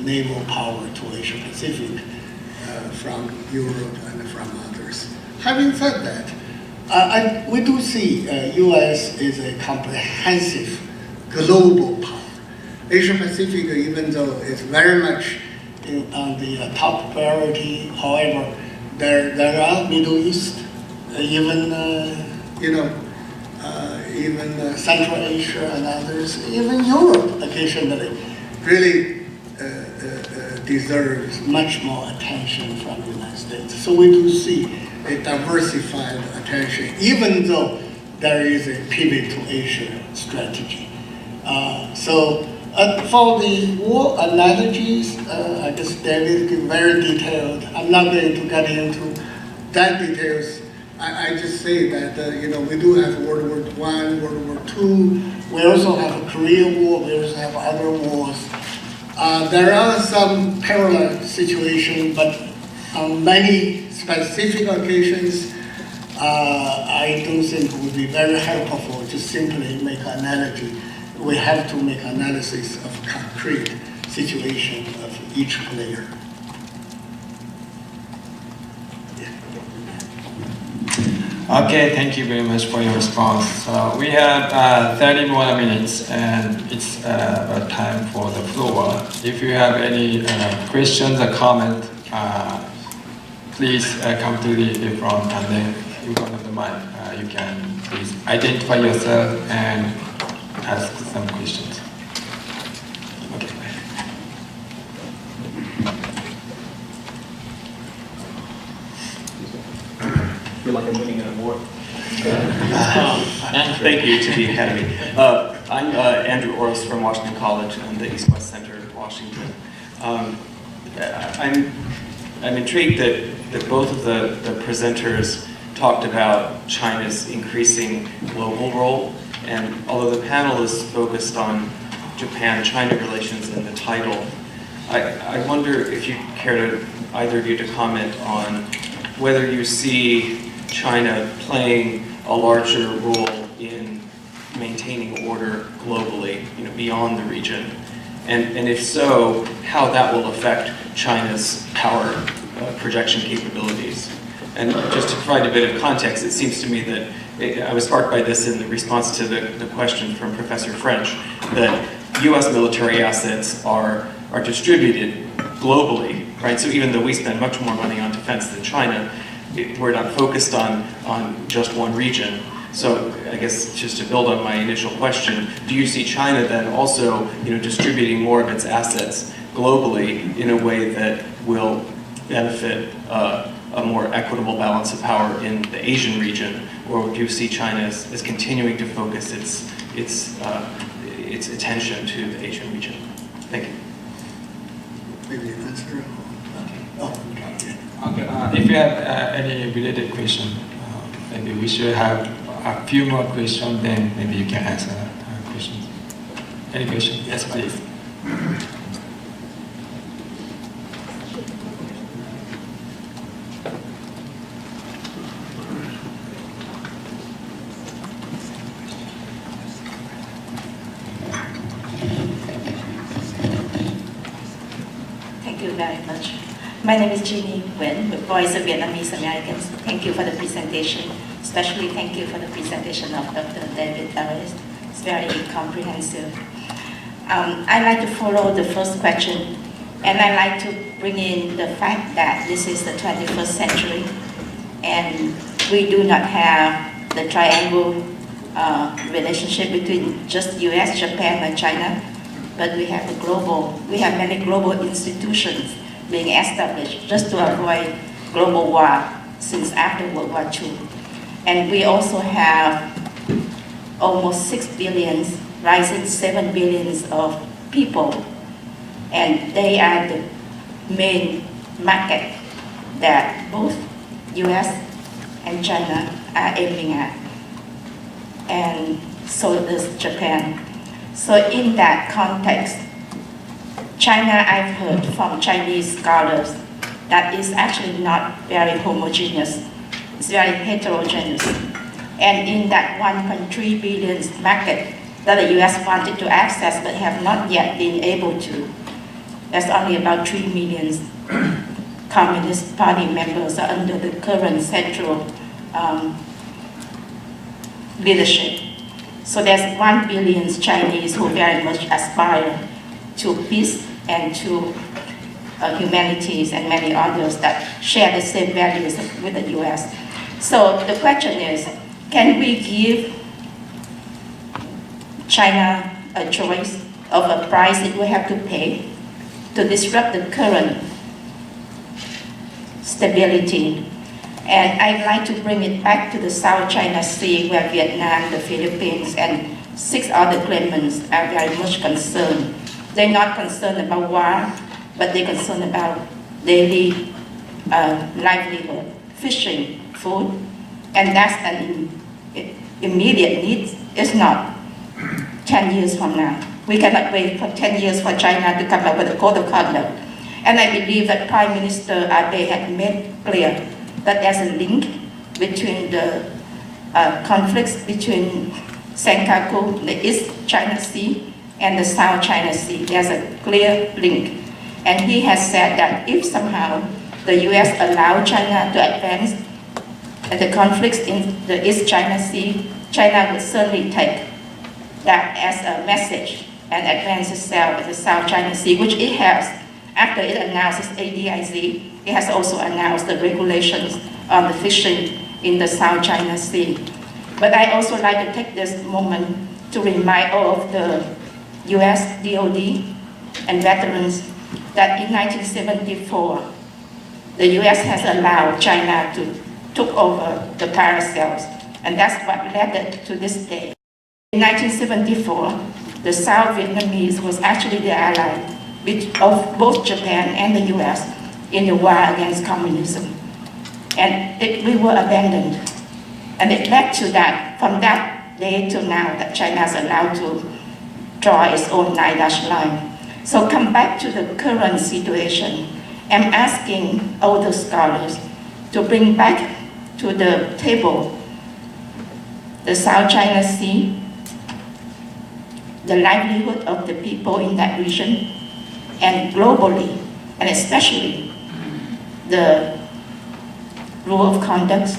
naval power to Asia Pacific from Europe and from others. Having said that, we do see U.S. is a comprehensive global power. Asia Pacific, even though it's very much on the top priority, however, there are Middle East, even Central Asia and others, even Europe occasionally, really deserves much more attention from the United States. So we do see a diversified attention, even though there is a pivot to Asia strategy. For the war analogies, I guess David is very detailed. I'm not going to get into that details. I just say that we do have World War I, World War II. We also have a Korean War. We also have other wars. There are some parallel situations, but on many specific occasions, I don't think it would be very helpful to simply make an analogy. We have to make analysis of concrete situation of each player. Okay, thank you very much for your response. We have 30 more minutes, and it's about time for the floor. If you have any questions or comment, please come to the front, and then in front of the mic, you can please identify yourself and ask some questions. Okay. I feel like I'm winning an award. Thank you to the Academy. I'm Andrew Orris from Washington College and the East West Center in Washington. I'm intrigued that both of the presenters talked about China's increasing global role, and although the panel is focused on Japan-China relations in the title, I wonder if you care to, either of you, to comment on whether you see China playing a larger role in maintaining order globally, beyond the region? And if so, how that will affect China's power projection capabilities? And just to provide a bit of context, it seems to me that I was sparked by this in the response to the question from Professor French, that US military assets are distributed globally, right? So even though we spend much more money on defense than China, we're not focused on just one region. So I guess just to build on my initial question, do you see China then also distributing more of its assets globally in a way that will benefit a more equitable balance of power in the Asian region, or do you see China as continuing to focus its attention to the Asian region? Thank you. Maybe answer. Okay. If you have any related question, maybe we should have a few more questions, then maybe you can answer questions. Any question? Yes, please. Thank you very much. My name is Jeannie Nguyen with Voice of Vietnamese Americans. Thank you for the presentation. Especially thank you for the presentation of Dr. David Ellis. It's very comprehensive. I'd like to follow the first question, and I'd like to bring in the fact that this is the 21st century, and we do not have the triangle relationship between just US, Japan, and China, but we have many global institutions being established just to avoid global war since after World War II. And we also have almost 6 billion, rising 7 billion of people. And they are the main market that both US and China are aiming at. And so does Japan. So in that context, China, I've heard from Chinese scholars that is actually not very homogeneous. It's very heterogeneous. And in that 1.3 billion market that the US wanted to access but have not yet been able to, there's only about 3 million Communist Party members are under the current central leadership. So there's 1 billion Chinese who very much aspire to peace and to humanities and many others that share the same values with the US. So the question is, can we give China a choice of a price it will have to pay to disrupt the current stability? And I'd like to bring it back to the South China Sea, where Vietnam, the Philippines, and 6 other claimants are very much concerned. They're not concerned about war, but they're concerned about daily livelihood, fishing, food, and that's an immediate need. It's not 10 years from now. We cannot wait for 10 years for China to come up with a code of conduct. And I believe that Prime Minister Abe had made clear that there's a link between the conflicts between Senkaku, the East China Sea, and the South China Sea. There's a clear link. And he has said that if somehow the US allow China to advance the conflicts in the East China Sea, China would certainly take that as a message and advance itself in the South China Sea, which it has. After it announces ADIZ, it has also announced the regulations on the fishing in the South China Sea. But I also like to take this moment to remind all of the US DOD and veterans that in 1974, the US has allowed China to took over the paracels, and that's what led it to this day. In 1974, the South Vietnamese was actually the ally of both Japan and the US in the war against communism. And we were abandoned. And it led to that, from that day to now, that China is allowed to draw its own 9-dash line. So come back to the current situation. I'm asking older scholars to bring back to the table the South China Sea, the livelihood of the people in that region, and globally, and especially the rule of conduct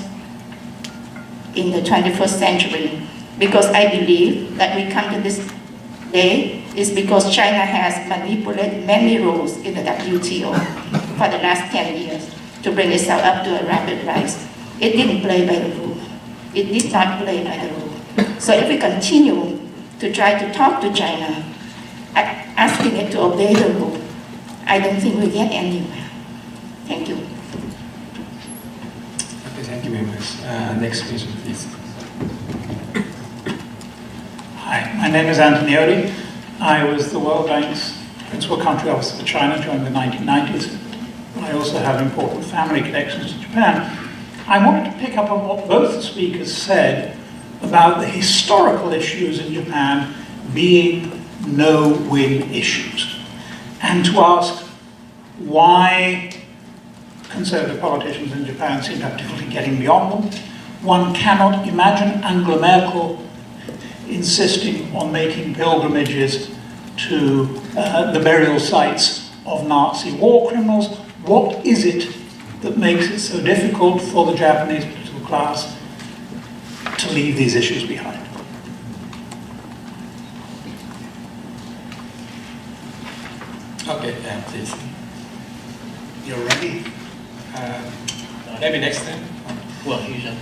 in the 21st century. Because I believe that we come to this day is because China has manipulated many rules in the WTO for the last 10 years to bring itself up to a rapid rise. It didn't play by the rule. It did not play by the rule. So if we continue to try to talk to China, asking it to obey the rule, I don't think we'll get anywhere. Thank you. Okay, thank you very much. Next question, please. Hi, my name is Antonioli. I was the World Bank's Principal Country Officer for China during the 1990s. I also have important family connections to Japan. I wanted to pick up on what both the speakers said about the historical issues in Japan being no-win issues, and to ask why conservative politicians in Japan seem to have difficulty getting beyond them. One cannot imagine Angela Merkel insisting on making pilgrimages to the burial sites of Nazi war criminals. What is it that makes it so difficult for the Japanese political class to leave these issues behind? Okay, please. You're ready? Maybe next time. Well, you just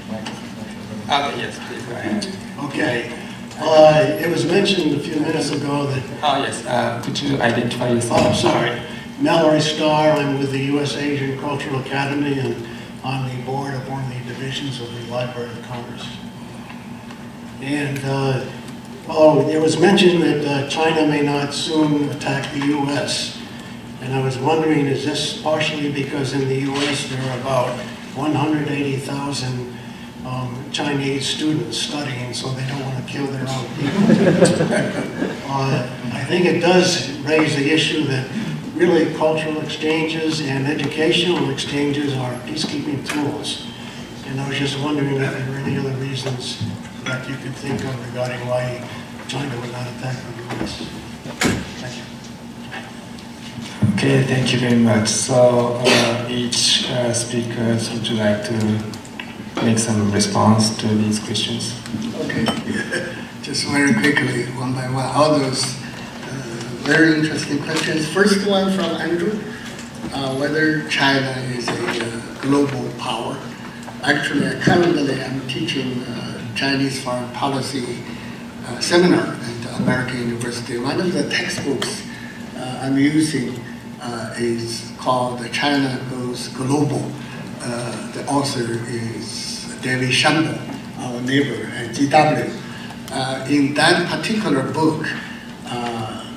Okay, yes, please go ahead. Okay. It was mentioned a few minutes ago that, Oh, yes. Could you identify yourself? sorry, Mallory Starr, I'm with the U.S. Asian Cultural Academy and on the board of one of the divisions of the Library of Congress. And it was mentioned that China may not soon attack the U.S. And I was wondering, is this partially because in the U.S. there are about 180,000 Chinese students studying, so they don't want to kill their own people? I think it does raise the issue that really cultural exchanges and educational exchanges are peacekeeping tools. And I was just wondering if there were any other reasons that you could think of regarding why China would not attack the U.S. Thank you. Okay, thank you very much. So each speaker, would you like to make some response to these questions? Okay, just very quickly, one by one, all those very interesting questions. First one from Andrew, whether China is a global power. Actually, currently I'm teaching Chinese foreign policy seminar at American University. One of the textbooks I'm using is called China Goes Global. The author is David Shambo, our neighbor at GW. In that particular book,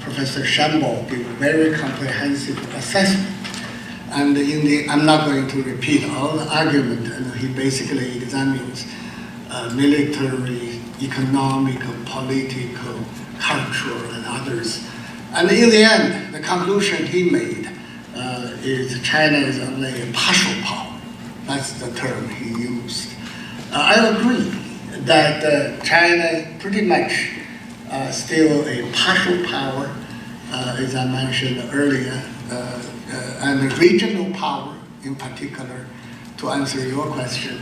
Professor Shambo gave a very comprehensive assessment. And I'm not going to repeat all the argument, and he basically examines military, economic, political, cultural, and others. And in the end, the conclusion he made is China is only a partial power. That's the term he used. I agree that China is pretty much still a partial power, as I mentioned earlier, and a regional power in particular, to answer your question,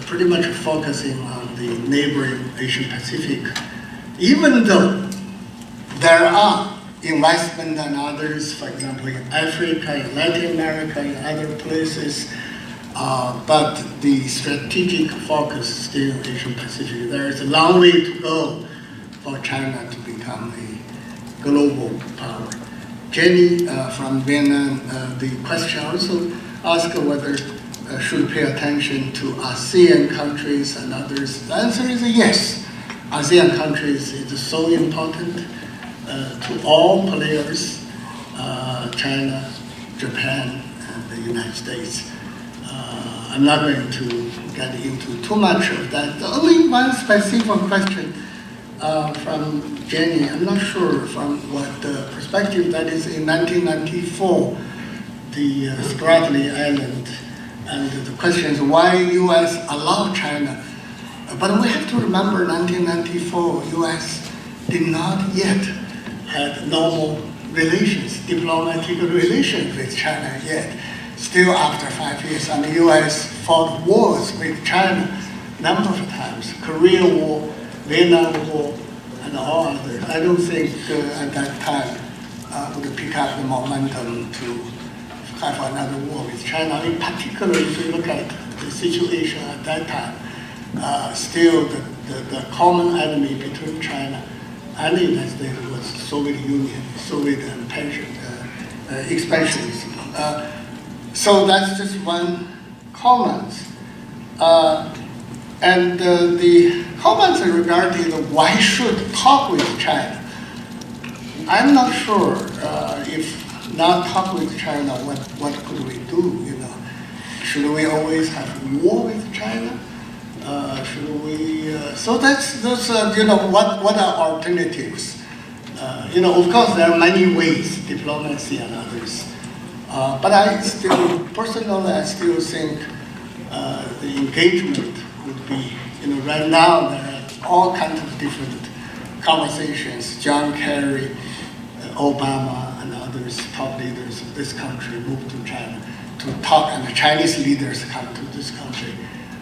pretty much focusing on the neighboring Asian Pacific, even though there are investment and others, for example, in Africa, in Latin America, in other places, but the strategic focus is still Asian Pacific. There is a long way to go for China to become a global power. Jenny from Vietnam, the question also asked whether should pay attention to ASEAN countries and others. The answer is yes. ASEAN countries is so important to all players, China, Japan, and the United States. I'm not going to get into too much of that. The only one specific question from Jenny, I'm not sure from what perspective, that is in 1994, the Spratly Island And the question is why U.S. allowed China. But we have to remember 1994, U.S. did not yet have normal relations, diplomatic relations with China yet. Still after 5 years, and the U.S. fought wars with China a number of times, Korea War, Vietnam War, and all others. I don't think at that time would pick up the momentum to have another war with China. In particular, if you look at the situation at that time, still the common enemy between China and the United States was Soviet Union, Soviet expansionism. So that's just one comment. And the comments regarding why should talk with China. I'm not sure if not talk with China, what could we do? You know, should we always have war with China? Should we? So that's you know what are alternatives? You know, of course there are many ways, diplomacy and others. But I still think the engagement would be, you know, right now there are all kinds of different conversations. John Kerry, Obama, and others, top leaders of this country moved to China to talk, and the Chinese leaders come to this country.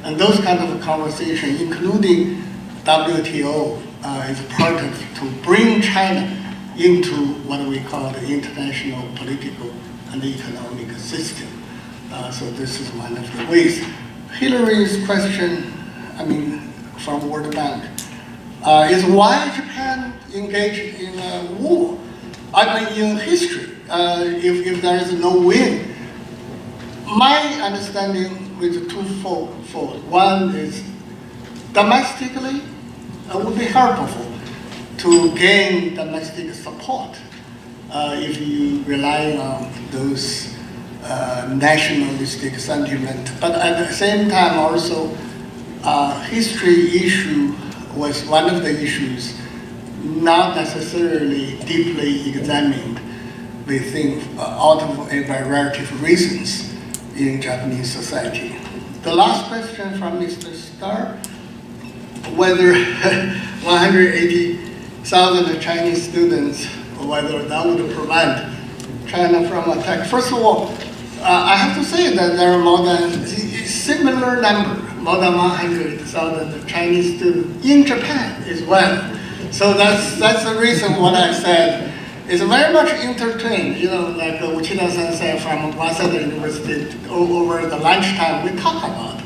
And those kind of conversations, including WTO, is part of to bring China into what we call the international political and economic system. So this is one of the ways. Hillary's question, I mean, from World Bank, is why Japan engaged in a war? I mean, in history, if there is no win. My understanding is twofold. One is domestically, it would be helpful to gain domestic support if you rely on those nationalistic sentiment. But at the same time also, history issue was one of the issues not necessarily deeply examined, we think, out of a variety of reasons in Japanese society. The last question from Mr. Starr, whether 180,000 Chinese students, whether that would prevent China from attack. First of all, I have to say that there are more than similar number, more than 100,000 Chinese students in Japan as well. So that's the reason what I said is very much intertwined. You know, like Uchida-san said from Waseda University over the lunchtime we talk about.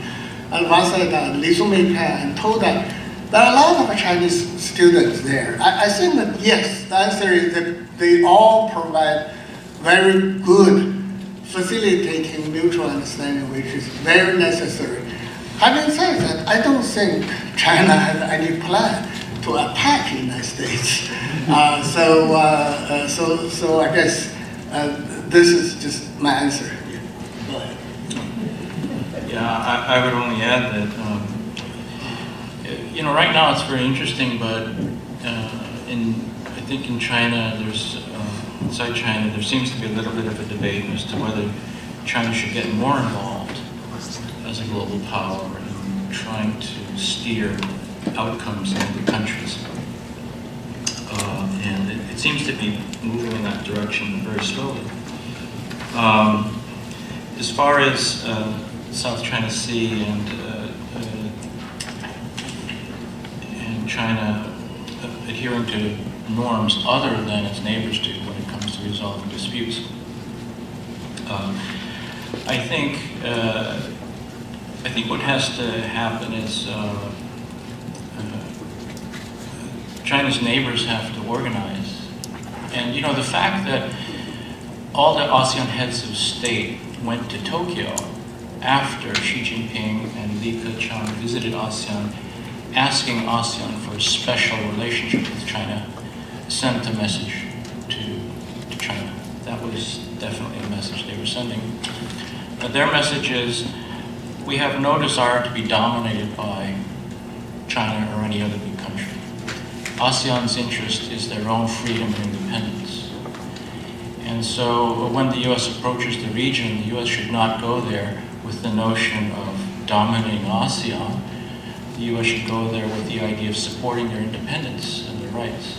And Waseda, Lizumi and Toda, there are a lot of Chinese students there. I think that yes, the answer is that they all provide very good facilitating mutual understanding, which is very necessary. Having said that, I don't think China has any plan to attack the United States. So I guess this is just my answer. Yeah. Go ahead. Yeah, I would only add that, you know, right now it's very interesting, but I think in China, there's, inside China, there seems to be a little bit of a debate as to whether China should get more involved as a global power in trying to steer outcomes in the countries. And it seems to be moving in that direction very slowly. As far as South China Sea and China adhering to norms other than its neighbors do when it comes to resolving disputes, I think what has to happen is China's neighbors have to organize. And you know, the fact that all the ASEAN heads of state went to Tokyo after Xi Jinping and Li Keqiang visited ASEAN, asking ASEAN for a special relationship with China, sent a message to China. That was definitely a message they were sending. But their message is, we have no desire to be dominated by China or any other big country. ASEAN's interest is their own freedom and independence. And so when the U.S. approaches the region, the U.S. should not go there with the notion of dominating ASEAN, the U.S. should go there with the idea of supporting their independence and their rights.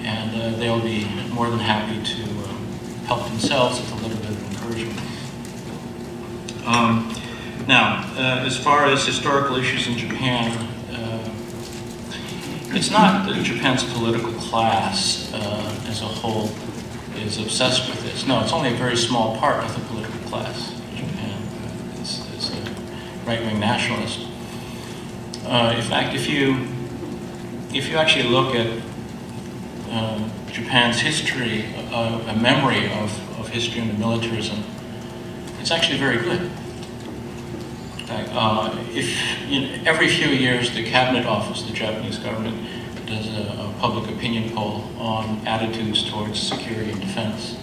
And they'll be more than happy to help themselves with a little bit of encouragement. Now, as far as historical issues in Japan, it's not that Japan's political class as a whole is obsessed with this. No, it's only a very small part of the political class in Japan. It's a right-wing nationalist. In fact, if you actually look at Japan's history, a memory of history under militarism, it's actually very good. In fact, every few years the Cabinet Office, the Japanese government, does a public opinion poll on attitudes towards security and defense.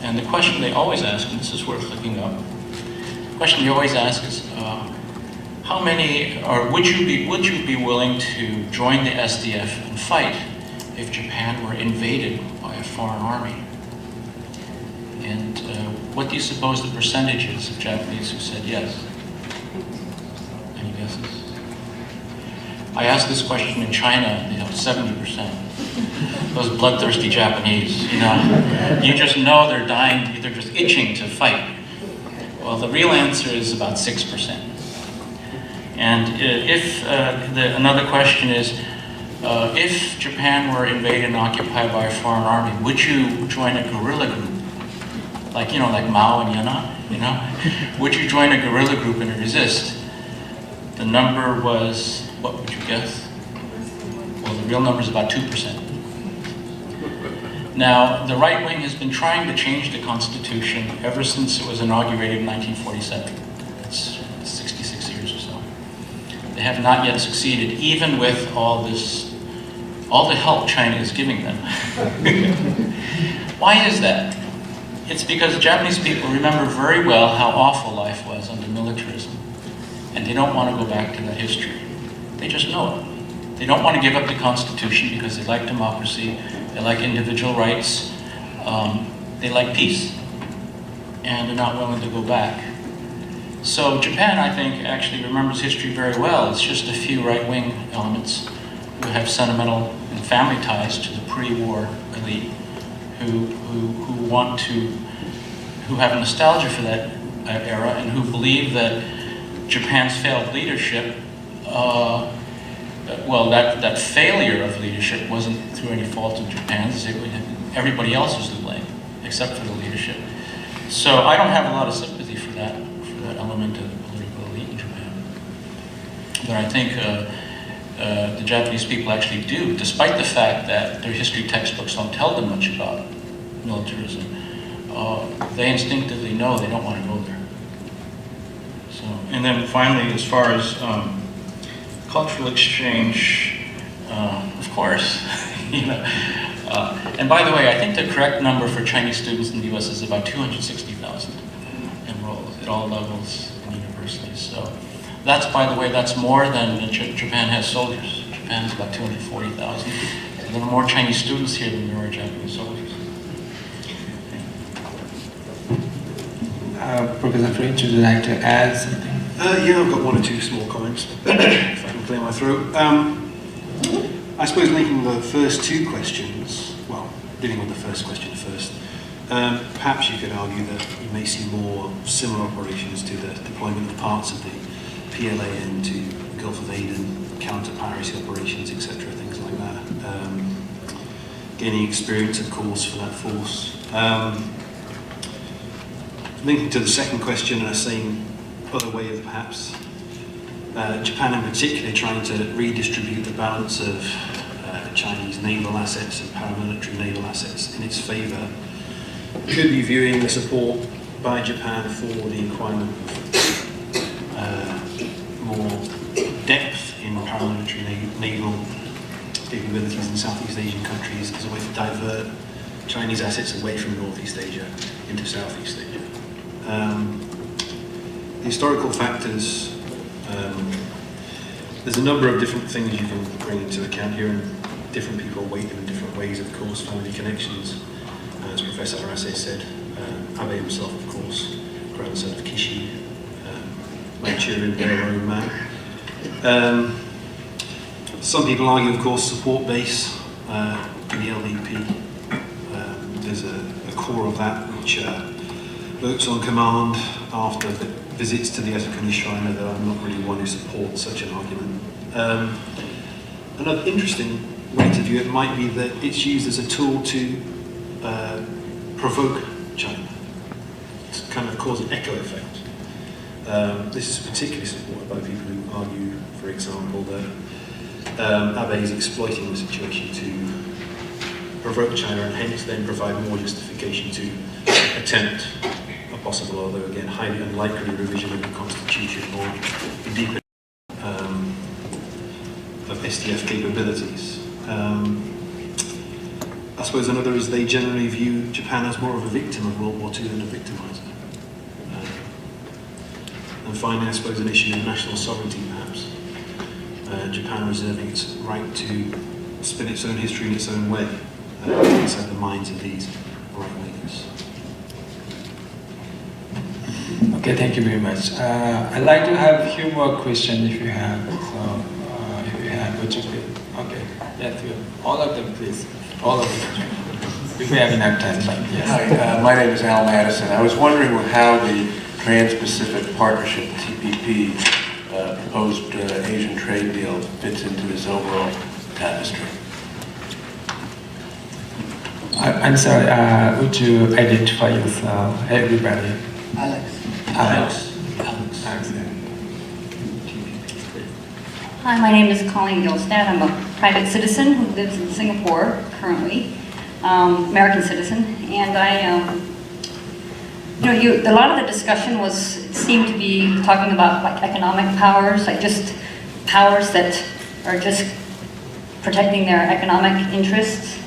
And the question they always ask, and this is worth looking up, the question they always ask is, how many, or would you be willing to join the SDF and fight if Japan were invaded by a foreign army? And what do you suppose the percentage is of Japanese who said yes? Any guesses? I asked this question in China, 70%. Those bloodthirsty Japanese, you just know they're dying, they're just itching to fight. Well, the real answer is about 6%. And another question is, if Japan were invaded and occupied by a foreign army, would you join a guerrilla group? Like Mao and Yana, Would you join a guerrilla group and resist? The number was, what would you guess? Well, the real number is about 2%. Now, the right wing has been trying to change the Constitution ever since it was inaugurated in 1947. That's 66 years or so. They have not yet succeeded, even with all the help China is giving them. Why is that? It's because Japanese people remember very well how awful life was under militarism. And they don't want to go back to that history. They just know it. They don't want to give up the Constitution because they like democracy, they like individual rights, they like peace. And they're not willing to go back. So Japan, I think, actually remembers history very well. It's just a few right-wing elements who have sentimental and family ties to the pre-war elite who have nostalgia for that era and who believe that Japan's failed leadership, that failure of leadership wasn't through any fault of Japan's. Everybody else was to blame, except for the leadership. So I don't have a lot of sympathy for that element of the political elite in Japan. But I think the Japanese people actually do, despite the fact that their history textbooks don't tell them much about militarism. They instinctively know they don't want to go there. So, and then finally, as far as cultural exchange, of course, and by the way, I think the correct number for Chinese students in the U.S. is about 260,000 enrolled at all levels in universities. So that's, by the way, that's more than Japan has soldiers. Japan has about 240,000. There are more Chinese students here than there are Japanese soldiers. Professor French, would you like to add something? Yeah, I've got one or two small comments, if I can clear my throat. I suppose linking the first two questions, well, dealing with the first question first, perhaps you could argue that you may see more similar operations to the deployment of parts of the PLA into the Gulf of Aden, counter-piracy operations, etc., things like that. Gaining experience, of course, for that force. Linking to the second question in a same other way of perhaps, Japan in particular trying to redistribute the balance of Chinese naval assets and paramilitary naval assets in its favour, could be viewing the support by Japan for the requirement of more depth in paramilitary naval capabilities in Southeast Asian countries as a way to divert Chinese assets away from Northeast Asia into Southeast Asia. Historical factors, there's a number of different things you can bring into account here, and different people weight them in different ways, of course. Family connections, as Professor Arase said, Abe himself, of course, grandson of Kishi, Manchurian railroad man. Some people argue, of course, support base in the LDP. There's a core of that which works on command after the visits to the Yasukuni shrine, although I'm not really one who supports such an argument. Another interesting way to view it might be that it's used as a tool to provoke China, to kind of cause an echo effect. This is particularly supported by people who argue, for example, that Abe is exploiting the situation to provoke China and hence then provide more justification to attempt a possible, although again highly unlikely, revision of the constitution or a deeper of SDF capabilities. I suppose another is they generally view Japan as more of a victim of World War II than a victimizer. And finally, I suppose an issue of national sovereignty, perhaps. Japan reserving its right to spin its own history in its own way inside the minds of these right-wingers. Okay, thank you very much. I'd like to have a few more questions if you have. So, if you have, would you please? Okay, yeah, all of them, please. All of them. If we have enough time, but yes. Hi, my name is Al Madison. I was wondering how the Trans-Pacific Partnership, TPP, proposed Asian trade deal fits into this overall tapestry. I'm sorry, would you identify yourself, everybody? Alex. Hi, my name is Colleen Gilstad. I'm a private citizen who lives in Singapore currently, American citizen, and a lot of the discussion seemed to be talking about like economic powers, like just powers that are just protecting their economic interests.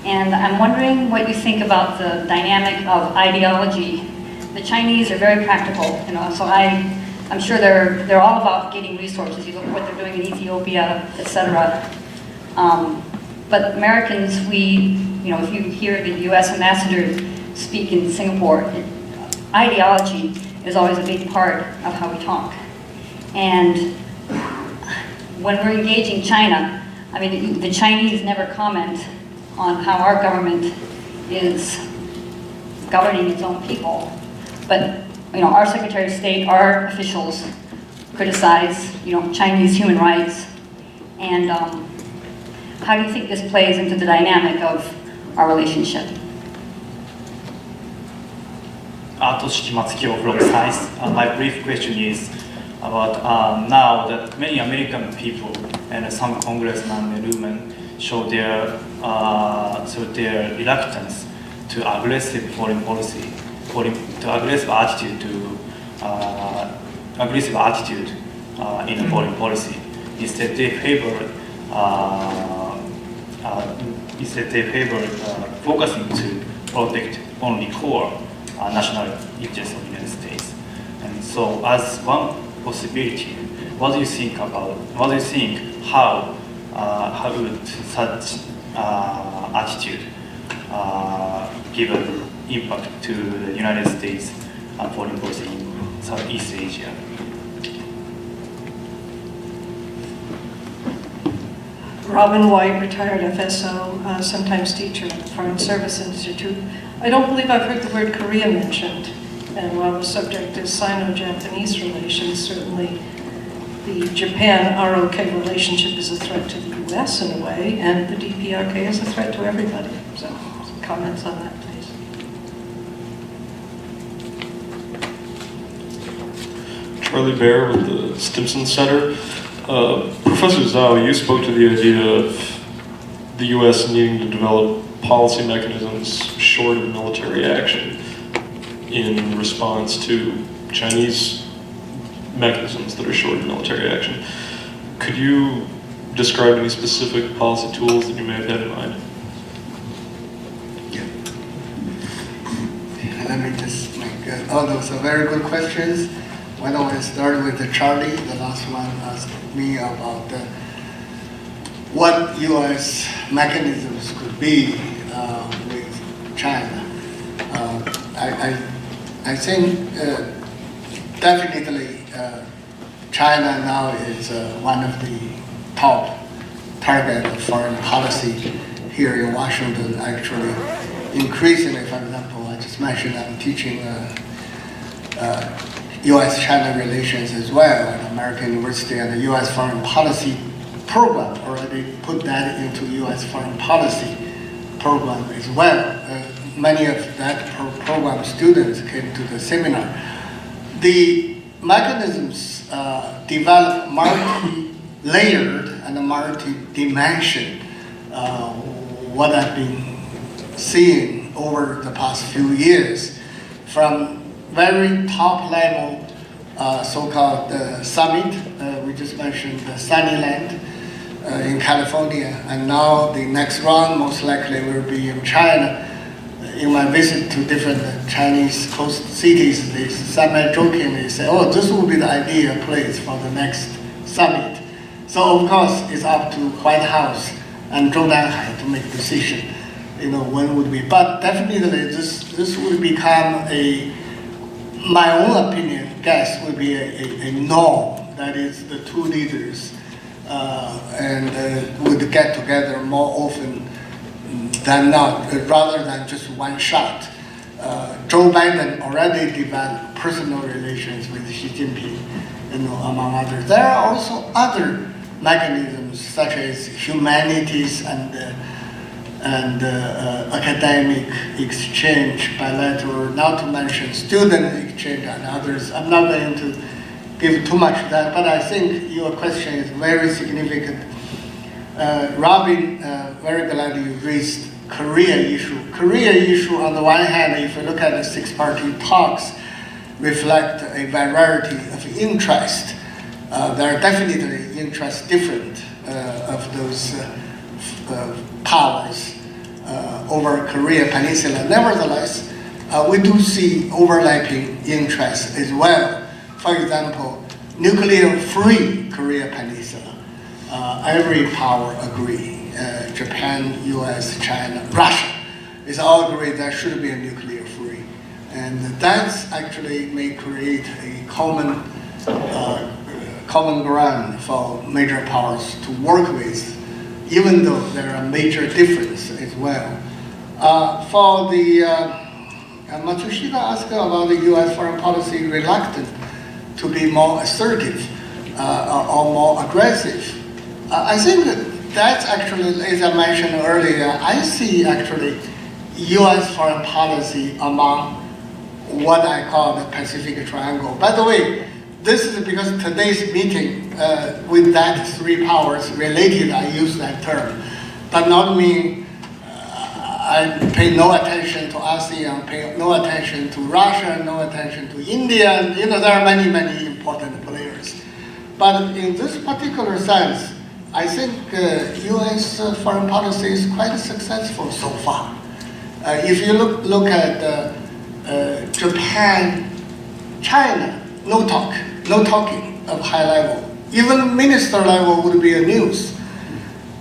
And I'm wondering what you think about the dynamic of ideology. The Chinese are very practical, so I'm sure they're all about getting resources. You look at what they're doing in Ethiopia, etc. But Americans, if you hear the U.S. ambassador speak in Singapore, ideology is always a big part of how we talk. And when we're engaging China, I mean, the Chinese never comment on how our government is governing its own people. But our Secretary of State, our officials criticize Chinese human rights. And how do you think this plays into the dynamic of our relationship? Atoshi Matsukiyo from Science. My brief question is about now that many American people and some congressmen and women show their reluctance to aggressive foreign policy, to aggressive attitude in foreign policy. Instead, they favor focusing to protect only core national interests of the United States. And so, as one possibility, what do you think how would such attitude give an impact to the United States foreign policy in Southeast Asia? Robin White, retired FSO, sometimes teacher at the Foreign Service Institute. I don't believe I've heard the word Korea mentioned. And while the subject is Sino-Japanese relations, certainly the Japan-ROK relationship is a threat to the US in a way, and the DPRK is a threat to everybody. So, some comments on that, please. Charlie Baer with the Stimson Center. Professor Zhou, you spoke to the idea of the US needing to develop policy mechanisms short of military action in response to Chinese mechanisms that are short of military action. Could you describe any specific policy tools that you may have had in mind? Let me just make, those are very good questions. Why don't I start with Charlie? The last one asked me about what U.S. mechanisms could be with China. I think definitely, China now is one of the top target of foreign policy here in Washington. Actually, increasingly, for example, I just mentioned I'm teaching U.S.-China relations as well at American University, and the U.S. foreign policy program already put that into U.S. foreign policy program as well. Many of that program students came to the seminar. The mechanisms develop multi-layered and multi-dimension. What I've been seeing over the past few years, from very top level so-called summit, we just mentioned the Sunnyland in California, and now the next round most likely will be in China. In my visit to different Chinese coast cities, they semi-jokingly say, oh, this will be the ideal place for the next summit. So of course, it's up to White House and Zhou Enlai to make decision, when would be. But definitely this would become my own opinion, guess, would be a norm. That is, the two leaders would get together more often than not, rather than just one shot. Joe Biden already developed personal relations with Xi Jinping, among others. There are also other mechanisms such as humanities and academic exchange, bilateral, not to mention student exchange and others. I'm not going to give too much of that, but I think your question is very significant. Robin, very glad you raised Korea issue. Korea issue, on the one hand, if you look at the six-party talks, reflect a variety of interest. There are definitely interests different of those powers over Korea Peninsula. Nevertheless, we do see overlapping interests as well. For example, nuclear-free Korea Peninsula. Every power agree. Japan, US, China, Russia is all agree there should be a nuclear-free. And that's actually may create a common ground for major powers to work with, even though there are major differences as well. For the Matsushita asked about the U.S. foreign policy reluctant to be more assertive or more aggressive. I think that's actually, as I mentioned earlier, I see actually U.S. foreign policy among what I call the Pacific Triangle. By the way, this is because today's meeting with that three powers related, I use that term, but not mean I pay no attention to ASEAN, pay no attention to Russia, no attention to India. There are many, many important players. But in this particular sense, I think U.S. Foreign policy is quite successful so far. If you look at Japan, China, no talking of high level. Even minister level would be a news.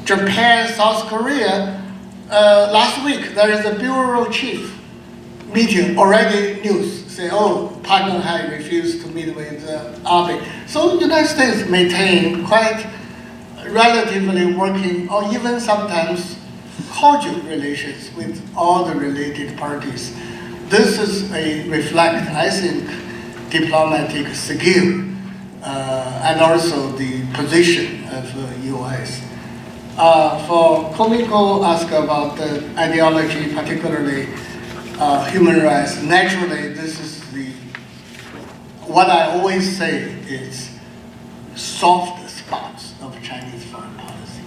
Japan, South Korea, last week there is a bureau chief meeting, already news, say, oh, Park Geun-hye refused to meet with Abe. So the United States maintain quite relatively working, or even sometimes cordial relations with all the related parties. This is a reflect, I think, diplomatic skill and also the position of U.S. For Komiko asked about the ideology, particularly human rights. Naturally, this is what I always say is soft spots of Chinese foreign policy.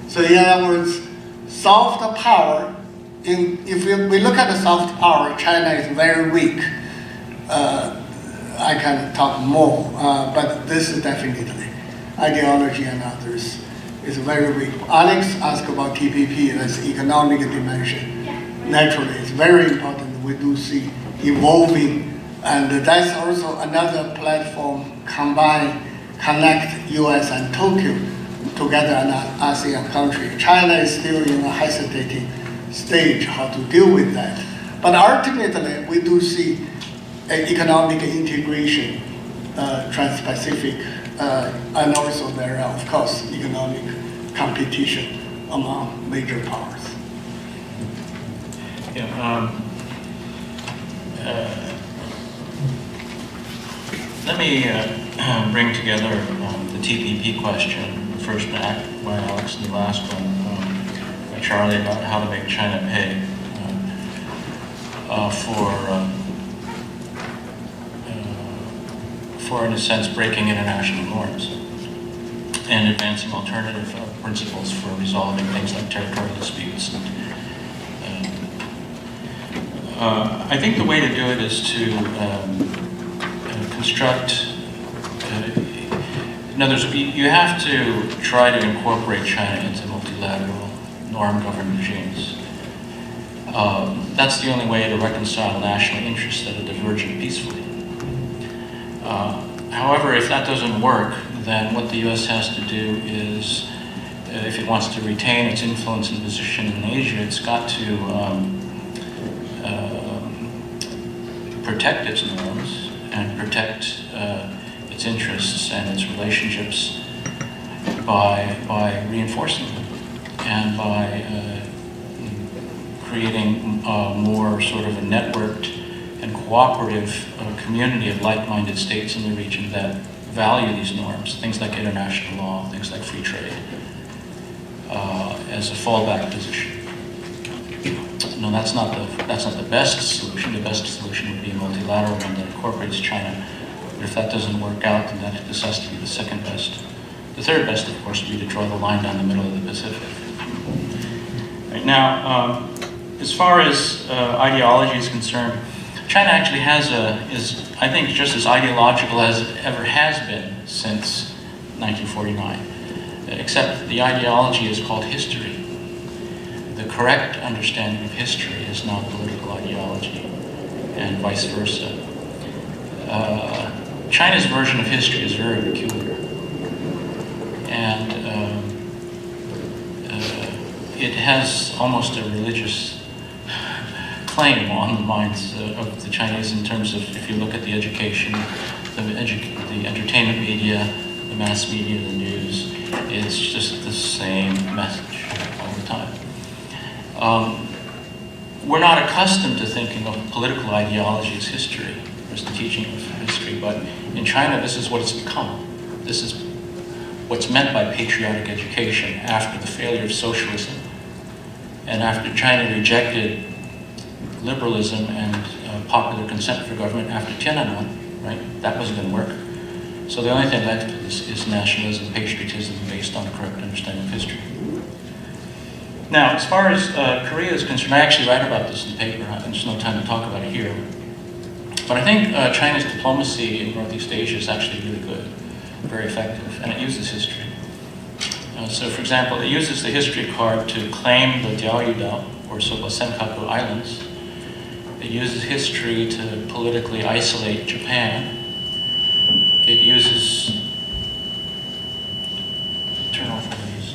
So in other words, soft power, if we look at the soft power, China is very weak. I can talk more, but this is definitely ideology and others is very weak. Alex asked about TPP, that's economic dimension. Naturally, it's very important. We do see evolving, and that's also another platform connect US and Tokyo together in an ASEAN country. China is still in a hesitating stage how to deal with that. But ultimately, we do see an economic integration Trans-Pacific, and also there are, of course, economic competition among major powers. Yeah, let me bring together the TPP question, the first one by Alex and the last one by Charlie about how to make China pay for, in a sense, breaking international norms and advancing alternative principles for resolving things like territorial disputes. I think the way to do it is to construct, in other words, you have to try to incorporate China into multilateral norm-governed regimes. That's the only way to reconcile national interests that are divergent peacefully. However, if that doesn't work, then what the U.S. has to do is, if it wants to retain its influence and position in Asia, it's got to protect its norms and protect its interests and its relationships by reinforcing them and by creating more sort of a networked and cooperative community of like-minded states in the region that value these norms, things like international law, things like free trade, as a fallback position. No, that's not the best solution. The best solution would be a multilateral one that incorporates China. But if that doesn't work out, then this has to be the second best. The third best, of course, would be to draw the line down the middle of the Pacific. Right now, as far as ideology is concerned, China actually is I think, just as ideological as it ever has been since 1949, except the ideology is called history. The correct understanding of history is now political ideology, and vice versa. China's version of history is very peculiar, and it has almost a religious claim on the minds of the Chinese in terms of, if you look at the education, the entertainment media, the mass media, the news, it's just the same message all the time. We're not accustomed to thinking of political ideology as history, as the teaching of history, but in China this is what it's become. This is what's meant by patriotic education after the failure of socialism and after China rejected liberalism and popular consent for government after Tiananmen, right? That wasn't going to work. So the only thing left is nationalism, patriotism based on a correct understanding of history. Now, as far as Korea is concerned, I actually write about this in the paper. There's no time to talk about it here. But I think China's diplomacy in Northeast Asia is actually really good, very effective, and it uses history. So, for example, it uses the history card to claim the Diaoyu, or so-called Senkaku Islands. It uses history to politically isolate Japan. It uses... Turn off one of these.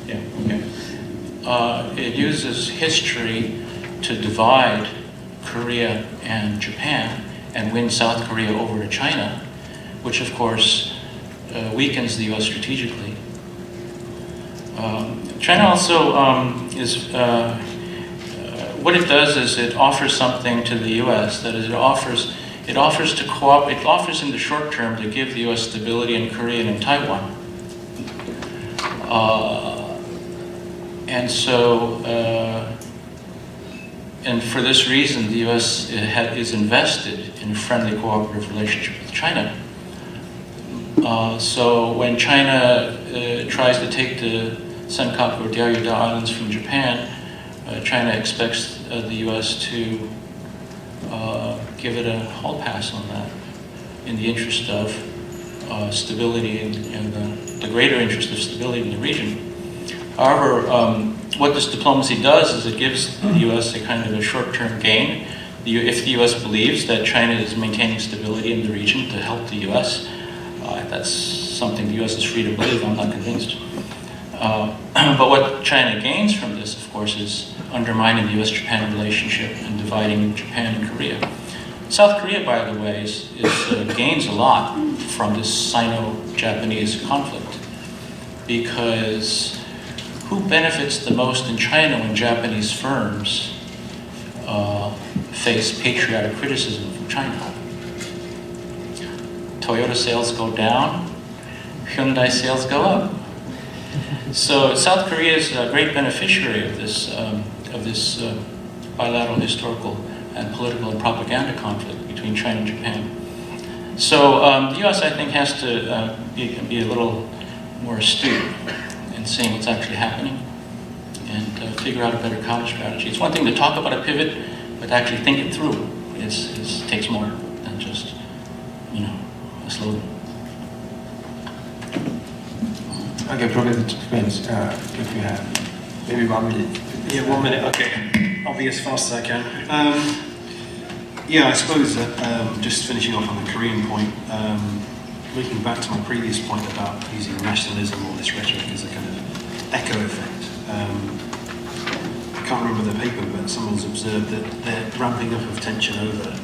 Yeah, okay. It uses history to divide Korea and Japan and win South Korea over to China, which of course weakens the US strategically. China also is... what it does is it offers something to the U.S. That is, it offers in the short term to give the U.S. stability in Korea and in Taiwan, and for this reason, the U.S. is invested in a friendly, cooperative relationship with China. So when China tries to take the Senkaku or Diaoyu Islands from Japan, China expects the U.S. to give it a hall pass on that in the interest of stability and the greater interest of stability in the region. However, what this diplomacy does is it gives the U.S. a kind of a short-term gain. If the U.S. believes that China is maintaining stability in the region to help the U.S., that's something the U.S. is free to believe. I'm not convinced. But what China gains from this, of course, is undermining the U.S.-Japan relationship and dividing Japan and Korea. South Korea, by the way, gains a lot from this Sino-Japanese conflict, because who benefits the most in China when Japanese firms face patriotic criticism from China? Toyota sales go down, Hyundai sales go up. So South Korea is a great beneficiary of this bilateral historical and political and propaganda conflict between China and Japan. So the U.S., I think, has to be a little more astute in seeing what's actually happening and figure out a better counter strategy. It's one thing to talk about a pivot, but to actually think it through takes more than just, a slogan. Okay, Professor French, if you have maybe 1 minute. Yeah, 1 minute, okay. I'll be as fast as I can. Yeah, I suppose that just finishing off on the Korean point, looking back to my previous point about using nationalism or this rhetoric as a kind of echo effect. I can't remember the paper, but someone's observed that the ramping up of tension over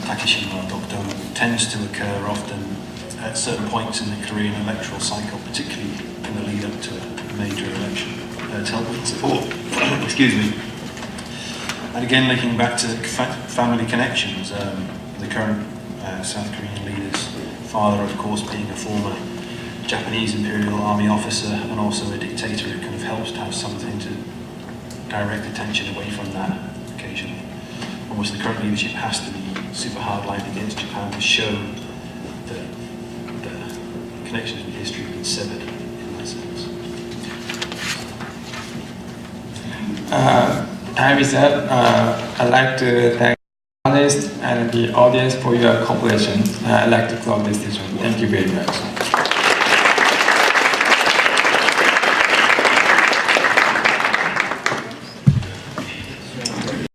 Takeshima or Dokdo tends to occur often at certain points in the Korean electoral cycle, particularly in the lead up to a major election, to help with support. Excuse me. And again, looking back to family connections, the current South Korean leader's father, of course, being a former Japanese Imperial Army officer and also a dictator, it kind of helps to have something to direct attention away from that occasionally. Almost the current leadership has to be super hardline against Japan to show that the connections with history have been severed in that sense. Time is up. I'd like to thank the panelists and the audience for your cooperation. I'd like to close this session. Thank you very much.